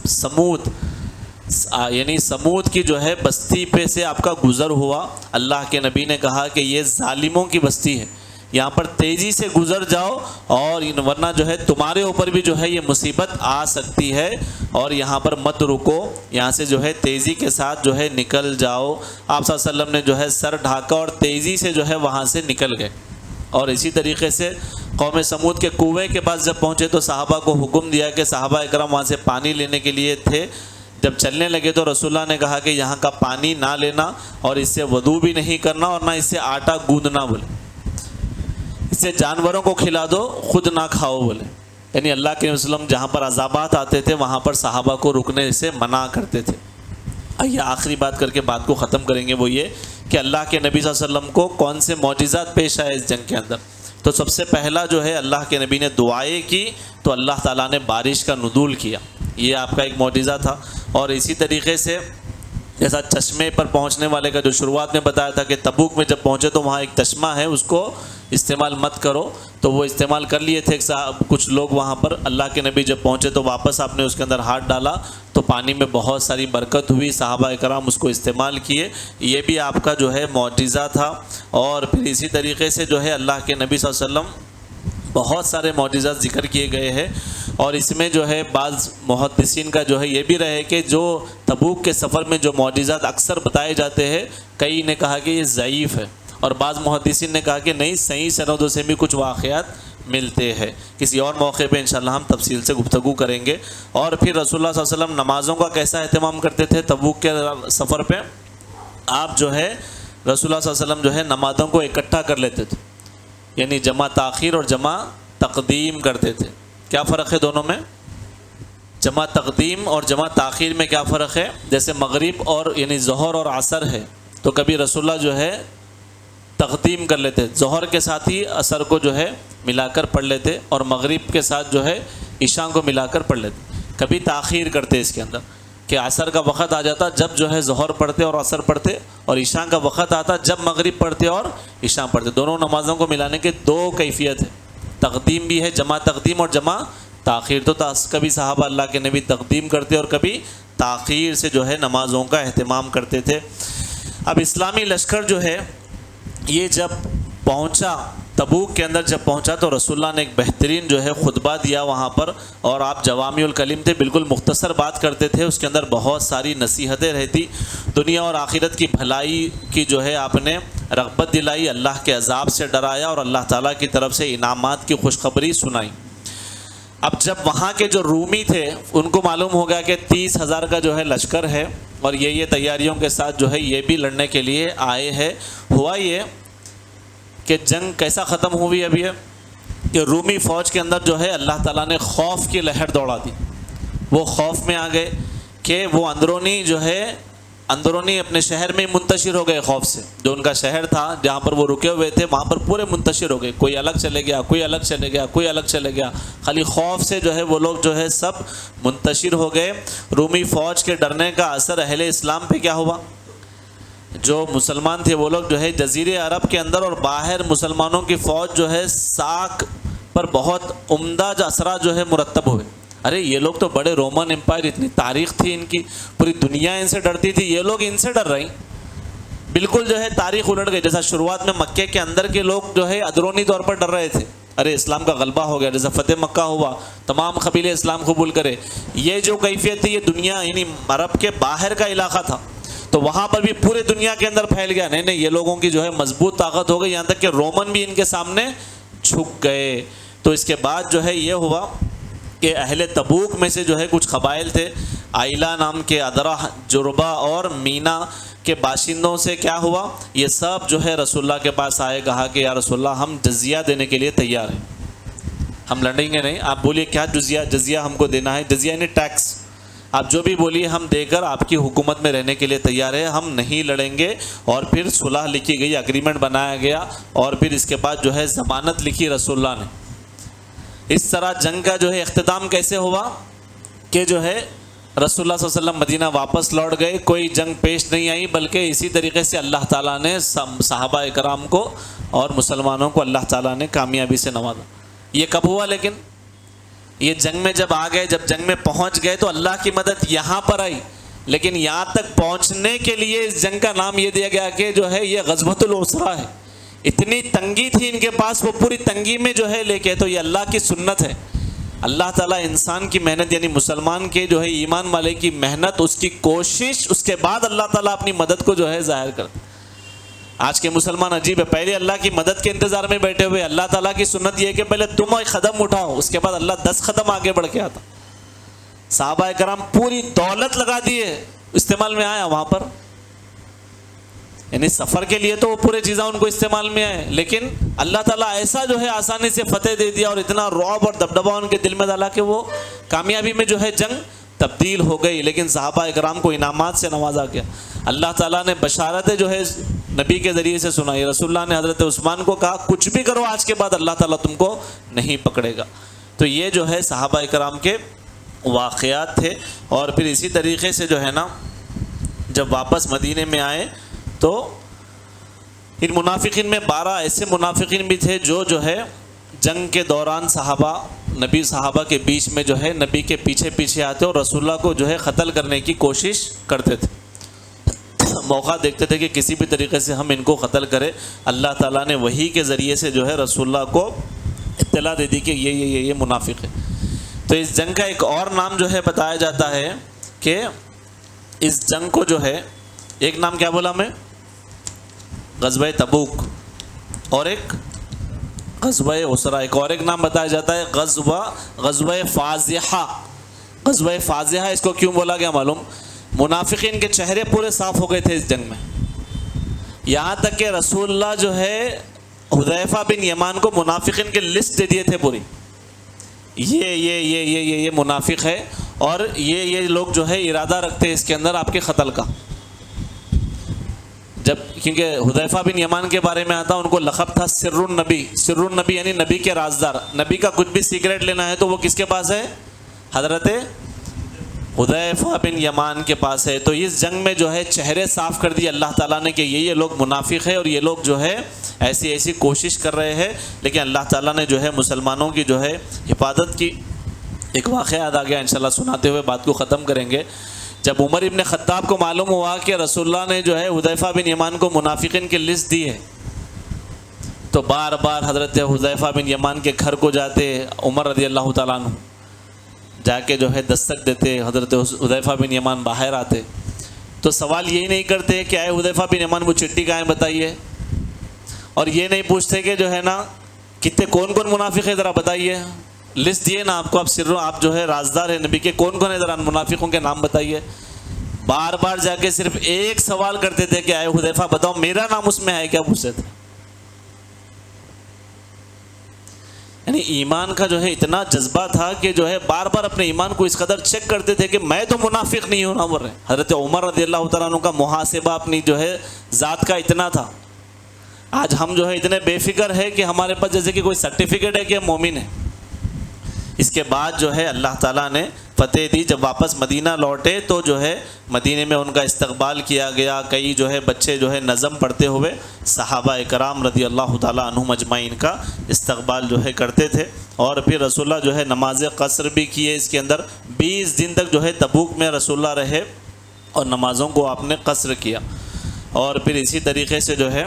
سمود کی جو ہے بستی پہ سے آپ کا گزر ہوا۔ اللہ کے نبی نے کہا کہ یہ ظالموں کی بستی ہے، یہاں پر تیزی سے گزر جاؤ، اور ورنہ جو ہے تمہارے اوپر بھی جو ہے یہ مصیبت آ سکتی ہے، اور یہاں پر مت رکو، یہاں سے جو ہے تیزی کے ساتھ جو ہے نکل جاؤ۔ آپ صلی اللہ علیہ وسلم نے جو ہے سر ڈھانکا اور تیزی سے جو ہے وہاں سے نکل گئے۔ اور اسی طریقے سے قوم سمود کے کنویں کے پاس جب پہنچے تو صحابہ کو حکم دیا کہ صحابہ اکرام وہاں سے پانی لینے کے لیے تھے، جب چلنے لگے تو رسول اللہ نے کہا کہ یہاں کا پانی نہ لینا، اور اس سے وضو بھی نہیں کرنا، اور نہ اس سے آٹا گوندنا، بولے اس سے جانوروں کو کھلا دو، خود نہ کھاؤ، بولے یعنی اللہ کے وسلم جہاں پر عذابات آتے تھے وہاں پر صحابہ کو رکنے سے منع کرتے تھے۔ آئیے آخری بات کر کے بات کو ختم کریں گے، وہ یہ کہ اللہ کے نبی صلی اللہ علیہ وسلم کو کون سے معجزات پیش آئے اس جنگ کے اندر۔ تو سب سے پہلا جو ہے اللہ کے نبی نے دعائیں کی تو اللہ تعالیٰ نے بارش کا نزول کیا، یہ آپ کا ایک معجزہ تھا۔ اور اسی طریقے سے جیسا چشمے پر پہنچنے والے کا جو شروعات میں بتایا تھا کہ تبوک میں جب پہنچے تو وہاں ایک چشمہ ہے، اس کو استعمال مت کرو، تو وہ استعمال کر لیے تھے کچھ لوگ وہاں پر۔ اللہ کے نبی جب پہنچے تو واپس آپ نے اس کے اندر ہاتھ ڈالا تو پانی میں بہت ساری برکت ہوئی، صحابہ اکرام اس کو استعمال کیے، یہ بھی آپ کا جو ہے معجزہ تھا۔ اور پھر اسی طریقے سے جو ہے اللہ کے نبی صلی اللہ علیہ وسلم بہت سارے معجزات ذکر کیے گئے ہیں، اور اس میں جو ہے بعض محدثین کا جو ہے یہ بھی رہے کہ جو تبوک کے سفر میں جو معجزات اکثر بتائے جاتے ہیں، کئی نے کہا کہ یہ ضعیف ہے، اور بعض محدثین نے کہا کہ نہیں، صحیح سندوں سے بھی کچھ واقعات ملتے ہیں۔ کسی اور موقع پہ انشاءاللہ ہم تفصیل سے گفتگو کریں گے۔ اور پھر رسول اللہ صلی اللہ علیہ وسلم نمازوں کا کیسا اہتمام کرتے تھے تبوک کے سفر پہ؟ آپ جو ہے رسول اللہ صلی اللہ علیہ وسلم جو ہے نمازوں کو اکٹھا کر لیتے تھے، یعنی جمع تاخیر اور جمع تقدیم کرتے تھے۔ کیا فرق ہے دونوں میں؟ جمع تقدیم اور جمع تاخیر میں کیا فرق ہے؟ جیسے مغرب اور یعنی ظہر اور عصر ہے، تو کبھی رسول اللہ جو ہے تقدیم کر لیتے، ظہر کے ساتھ ہی عصر کو جو ہے ملا کر پڑھ لیتے، اور مغرب کے ساتھ جو ہے عشاء کو ملا کر پڑھ لیتے۔ کبھی تاخیر کرتے اس کے اندر کہ عصر کا وقت آ جاتا جب جو ہے ظہر پڑھتے اور عصر پڑھتے، اور عشاء کا وقت آتا جب مغرب پڑھتے اور عشاء پڑھتے۔ دونوں نمازوں کو ملانے کے دو کیفیت ہے، تقدیم بھی ہے، جمع تقدیم اور جمع تاخیر۔ تو کبھی صحابہ اللہ کے نبی تقدیم کرتے اور کبھی تاخیر سے جو ہے نمازوں کا اہتمام کرتے تھے۔ اب اسلامی لشکر جو ہے یہ جب پہنچا تبوک کے اندر، جب پہنچا تو رسول اللہ نے ایک بہترین جو ہے خطبہ دیا وہاں پر، اور آپ جوامع الکلم تھے، بالکل مختصر بات کرتے تھے، اس کے اندر بہت ساری نصیحتیں رہتی، دنیا اور آخرت کی بھلائی کی جو ہے آپ نے رغبت دلائی، اللہ کے عذاب سے ڈرایا، اور اللہ تعالیٰ کی طرف سے انعامات کی خوشخبری سنائی۔ اب جب وہاں کے جو رومی تھے ان کو معلوم ہو گیا کہ 30,000 کا جو ہے لشکر ہے، اور یہ تیاریوں کے ساتھ جو ہے یہ بھی لڑنے کے لیے آئے ہیں۔ ہوا یہ کہ جنگ کیسا ختم ہوئی ابھی ہے کہ رومی فوج کے اندر جو ہے اللہ تعالیٰ نے خوف کی لہر دوڑا دی، وہ خوف میں آ گئے کہ وہ اندرونی اپنے شہر میں منتشر ہو گئے، خوف سے جو ان کا شہر تھا جہاں پر وہ رکے ہوئے تھے وہاں پر پورے منتشر ہو گئے، کوئی الگ چلے گیا، کوئی الگ چلے گیا، کوئی الگ چلے گیا، خالی خوف سے جو ہے وہ لوگ جو ہے سب منتشر ہو گئے۔ رومی فوج کے ڈرنے کا اثر اہل اسلام پہ کیا ہوا؟ جو مسلمان تھے وہ لوگ جو ہے جزیرے عرب کے اندر اور باہر مسلمانوں کی فوج جو ہے ساکھ پر بہت عمدہ اثرات جو ہے مرتب ہوئے۔ ارے یہ لوگ تو بڑے رومن امپائر، اتنی تاریخ تھی ان کی، پوری دنیا ان سے ڈرتی تھی، یہ لوگ ان سے ڈر رہی، بالکل جو ہے تاریخ الٹ گئی۔ جیسا شروعات میں مکے کے اندر کے لوگ جو ہے ادرونی طور پر ڈر رہے تھے، ارے اسلام کا غلبہ ہو گیا، جیسا فتح مکہ ہوا، تمام قبیلے اسلام قبول کرے، یہ جو کیفیت تھی یہ دنیا یعنی عرب کے باہر کا علاقہ تھا، تو وہاں پر بھی پورے دنیا کے اندر پھیل گیا، نہیں یہ لوگوں کی جو ہے مضبوط طاقت ہو گئی، یہاں تک کہ رومن بھی ان کے سامنے جھک گئے۔ تو اس کے بعد جو ہے یہ ہوا کہ اہل تبوک میں سے جو ہے کچھ قبائل تھے، آئلہ نام کے، ادرہ، جربہ اور مینا کے باشندوں سے کیا ہوا، یہ سب جو ہے رسول اللہ کے پاس آئے، کہا کہ یا رسول اللہ ہم جزیہ دینے کے لیے تیار ہیں، ہم لڑیں گے نہیں، آپ بولیے کیا جزیہ ہم کو دینا ہے، جزیہ یعنی ٹیکس، آپ جو بھی بولیے ہم دے کر آپ کی حکومت میں رہنے کے لیے تیار ہے، ہم نہیں لڑیں گے۔ اور پھر صلح لکھی گئی، اگریمنٹ بنایا گیا، اور پھر اس کے بعد جو ہے ضمانت لکھی رسول اللہ نے۔ اس طرح جنگ کا جو ہے اختتام کیسے ہوا کہ جو ہے رسول اللہ صلی اللہ علیہ وسلم مدینہ واپس لوٹ گئے، کوئی جنگ پیش نہیں آئی، بلکہ اسی طریقے سے اللہ تعالیٰ نے صحابہ کرام کو اور مسلمانوں کو اللہ تعالیٰ نے کامیابی سے نوازا۔ یہ کب ہوا؟ لیکن یہ جنگ میں جب آ گئے، جب جنگ میں پہنچ گئے تو اللہ کی مدد یہاں پر آئی، لیکن یہاں تک پہنچنے کے لیے اس جنگ کا نام یہ دیا گیا کہ جو ہے یہ غزوۃ العسرہ ہے۔ اتنی تنگی تھی ان کے پاس، وہ پوری تنگی میں جو ہے لے کے، تو یہ اللہ کی سنت ہے۔ اللہ تعالیٰ انسان کی محنت، یعنی مسلمان کے جو ہے ایمان والے کی محنت، اس کی کوشش، اس کے بعد اللہ تعالیٰ اپنی مدد کو جو ہے ظاہر کرتا۔ آج کے مسلمان عجیب ہے، پہلے اللہ کی مدد کے انتظار میں بیٹھے ہوئے، اللہ تعالیٰ کی سنت یہ ہے کہ پہلے تم ایک قدم اٹھاؤ، اس کے بعد اللہ 10 قدم آگے بڑھ کے آتا۔ صحابہ کرام پوری دولت لگا دیے، استعمال میں آیا وہاں پر، یعنی سفر کے لیے تو وہ پورے چیزیں ان کو استعمال میں آئے، لیکن اللہ تعالیٰ ایسا جو ہے آسانی سے فتح دے دیا اور اتنا رعب اور دبدبہ ان کے دل میں ڈالا کہ وہ کامیابی میں جو ہے جنگ تبدیل ہو گئی، لیکن صحابہ کرام کو انعامات سے نوازا گیا۔ اللہ تعالیٰ نے بشارتیں جو ہے نبی کے ذریعے سے سنائی، رسول اللہ نے حضرت عثمان کو کہا کچھ بھی کرو آج کے بعد اللہ تعالیٰ تم کو نہیں پکڑے گا۔ تو یہ جو ہے صحابہ کرام کے واقعات تھے۔ اور پھر اسی طریقے سے جو ہے نا جب واپس مدینے میں آئے تو ان منافقین میں 12 ایسے منافقین بھی تھے جو ہے جنگ کے دوران صحابہ کے بیچ میں جو ہے نبی کے پیچھے پیچھے آتے اور رسول اللہ کو جو ہے قتل کرنے کی کوشش کرتے تھے، موقع دیکھتے تھے کہ کسی بھی طریقے سے ہم ان کو قتل کرے۔ اللہ تعالیٰ نے وحی کے ذریعے سے جو ہے رسول اللہ کو اطلاع دے دی کہ یہ منافق ہے۔ تو اس جنگ کا ایک اور نام جو ہے بتایا جاتا ہے کہ اس جنگ کو جو ہے ایک نام کیا بولا میں، غزوہ تبوک، اور ایک غزوہ عسرہ، ایک اور ایک نام بتایا جاتا ہے غزوہ فاضحہ۔ غزوہ فاضحہ اس کو کیوں بولا گیا معلوم؟ منافقین کے چہرے پورے صاف ہو گئے تھے اس جنگ میں، یہاں تک کہ رسول اللہ جو ہے حذیفہ بن یمان کو منافقین کی لسٹ دے دیے تھے پوری، یہ منافق ہے اور یہ لوگ جو ہے ارادہ رکھتے ہیں اس کے اندر آپ کے قتل کا۔ جب کیونکہ حذیفہ بن یمان کے بارے میں آتا ان کو لقب تھا سر النبی یعنی نبی کے رازدار، نبی کا کچھ بھی سیکریٹ لینا ہے تو وہ کس کے پاس ہے؟ حضرت حذیفہ بن یمان کے پاس ہے۔ تو اس جنگ میں جو ہے چہرے صاف کر دیے اللہ تعالیٰ نے کہ یہ لوگ منافق ہے اور یہ لوگ جو ہے ایسی کوشش کر رہے ہیں، لیکن اللہ تعالیٰ نے جو ہے مسلمانوں کی جو ہے حفاظت کی۔ ایک واقعہ یاد آ گیا، انشاءاللہ سناتے ہوئے بات کو ختم کریں گے۔ جب عمر ابن خطاب کو معلوم ہوا کہ رسول اللہ نے جو ہے حذیفہ بن یمان کو منافقین کی لسٹ دی ہے، تو بار بار حضرت حذیفہ بن یمان کے گھر کو جاتے، عمر رضی اللہ تعالیٰ عنہ جا کے جو ہے دستک دیتے، حضرت حذیفہ بن یمان باہر آتے تو سوال یہی نہیں کرتے کہ اے حذیفہ بن یمان وہ چٹھی کہاں ہے بتائیے، اور یہ نہیں پوچھتے کہ جو ہے نا کتنے کون منافق ہے ذرا بتائیے، لسٹ دیے نا آپ کو، آپ جو ہے رازدار ہیں نبی کے، کون ہے ذرا منافقوں کے نام بتائیے۔ بار بار جا کے صرف ایک سوال کرتے تھے کہ اے حذیفہ بتاؤ میرا نام اس میں ہے کیا، پوچھتے تھے۔ یعنی ایمان کا جو ہے اتنا جذبہ تھا کہ جو ہے بار بار اپنے ایمان کو اس قدر چیک کرتے تھے کہ میں تو منافق نہیں ہوں نا بول رہے۔ حضرت عمر رضی اللہ تعالیٰ عنہ کا محاسبہ اپنی جو ہے ذات کا اتنا تھا۔ آج ہم جو ہے اتنے بے فکر ہے کہ ہمارے پاس جیسے کہ کوئی سرٹیفکیٹ ہے کہ ہم مومن ہیں۔ اس کے بعد جو ہے اللہ تعالیٰ نے فتح دی، جب واپس مدینہ لوٹے تو جو ہے مدینے میں ان کا استقبال کیا گیا، کئی جو ہے بچے جو ہے نظم پڑھتے ہوئے صحابہ کرام رضی اللہ تعالیٰ عنہم اجمعین کا استقبال جو ہے کرتے تھے۔ اور پھر رسول اللہ جو ہے نماز قصر بھی کیے، اس کے اندر 20 دن تک جو ہے تبوک میں رسول اللہ رہے اور نمازوں کو آپ نے قصر کیا۔ اور پھر اسی طریقے سے جو ہے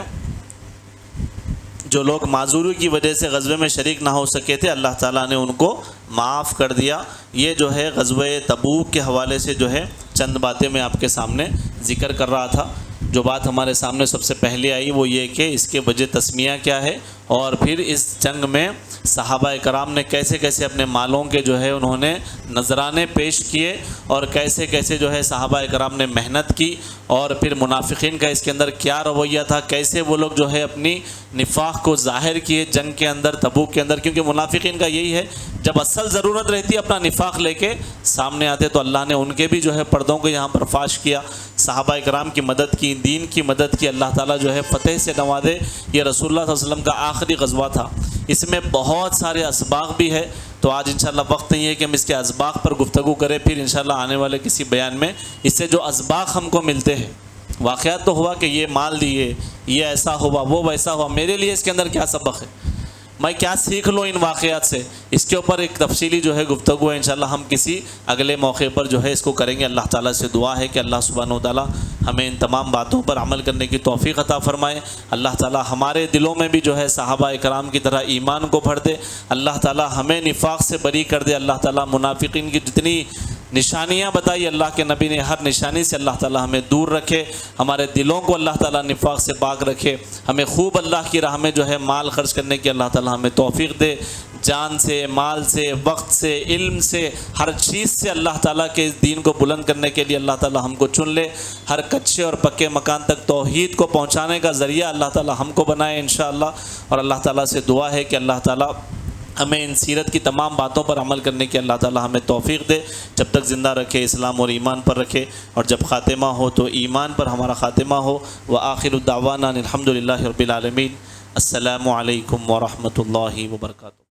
جو لوگ معذوری کی وجہ سے غزوے میں شریک نہ ہو سکے تھے اللہ تعالیٰ نے ان کو معاف کر دیا۔ یہ جو ہے غزوہ تبوک کے حوالے سے جو ہے چند باتیں میں آپ کے سامنے ذکر کر رہا تھا۔ جو بات ہمارے سامنے سب سے پہلے آئی وہ یہ کہ اس کے وجہ تسمیہ کیا ہے اور پھر اس جنگ میں صحابہ کرام نے کیسے کیسے اپنے مالوں کے جو ہے انہوں نے نذرانے پیش کیے، اور کیسے کیسے جو ہے صحابہ کرام نے محنت کی، اور پھر منافقین کا اس کے اندر کیا رویہ تھا، کیسے وہ لوگ جو ہے اپنی نفاق کو ظاہر کیے جنگ کے اندر، تبوک کے اندر، کیونکہ منافقین کا یہی ہے جب اصل ضرورت رہتی ہے اپنا نفاق لے کے سامنے آتے، تو اللہ نے ان کے بھی جو ہے پردوں کو یہاں پر فاش کیا، صحابہ کرام کی مدد کی، دین کی مدد کی، اللہ تعالیٰ جو ہے فتح سے نوازے۔ یہ رسول اللہ صلی اللہ علیہ وسلم کا آخری غزوہ تھا، اس میں بہت سارے اسباق بھی ہے، تو آج انشاءاللہ وقت نہیں ہے کہ ہم اس کے اسباق پر گفتگو کریں، پھر انشاءاللہ آنے والے کسی بیان میں اس سے جو اسباق ہم کو ملتے ہیں، واقعات تو ہوا کہ یہ مال دیے، یہ ایسا ہوا، وہ ویسا ہوا، میرے لیے اس کے اندر کیا سبق ہے، میں کیا سیکھ لوں ان واقعات سے، اس کے اوپر ایک تفصیلی جو ہے گفتگو ہے، انشاءاللہ ہم کسی اگلے موقع پر جو ہے اس کو کریں گے۔ اللہ تعالیٰ سے دعا ہے کہ اللہ سبحانہ و تعالیٰ ہمیں ان تمام باتوں پر عمل کرنے کی توفیق عطا فرمائے، اللہ تعالیٰ ہمارے دلوں میں بھی جو ہے صحابہ کرام کی طرح ایمان کو بھر دے، اللہ تعالیٰ ہمیں نفاق سے بری کر دے، اللہ تعالیٰ منافقین کی جتنی نشانیاں بتائی اللہ کے نبی نے، ہر نشانی سے اللہ تعالیٰ ہمیں دور رکھے، ہمارے دلوں کو اللہ تعالیٰ نفاق سے پاک رکھے، ہمیں خوب اللہ کی راہ میں جو ہے مال خرچ کرنے کی اللہ تعالیٰ ہمیں توفیق دے، جان سے، مال سے، وقت سے، علم سے، ہر چیز سے اللہ تعالیٰ کے اس دین کو بلند کرنے کے لیے اللہ تعالیٰ ہم کو چن لے، ہر کچے اور پکے مکان تک توحید کو پہنچانے کا ذریعہ اللہ تعالیٰ ہم کو بنائے انشاءاللہ، اور اللہ تعالیٰ سے دعا ہے کہ اللہ تعالیٰ ہمیں ان سیرت کی تمام باتوں پر عمل کرنے کی اللہ تعالیٰ ہمیں توفیق دے، جب تک زندہ رکھے اسلام اور ایمان پر رکھے، اور جب خاتمہ ہو تو ایمان پر ہمارا خاتمہ ہو۔ وآخر دعوانا الحمد للہ رب العالمین۔ السلام علیکم ورحمۃ اللہ وبرکاتہ۔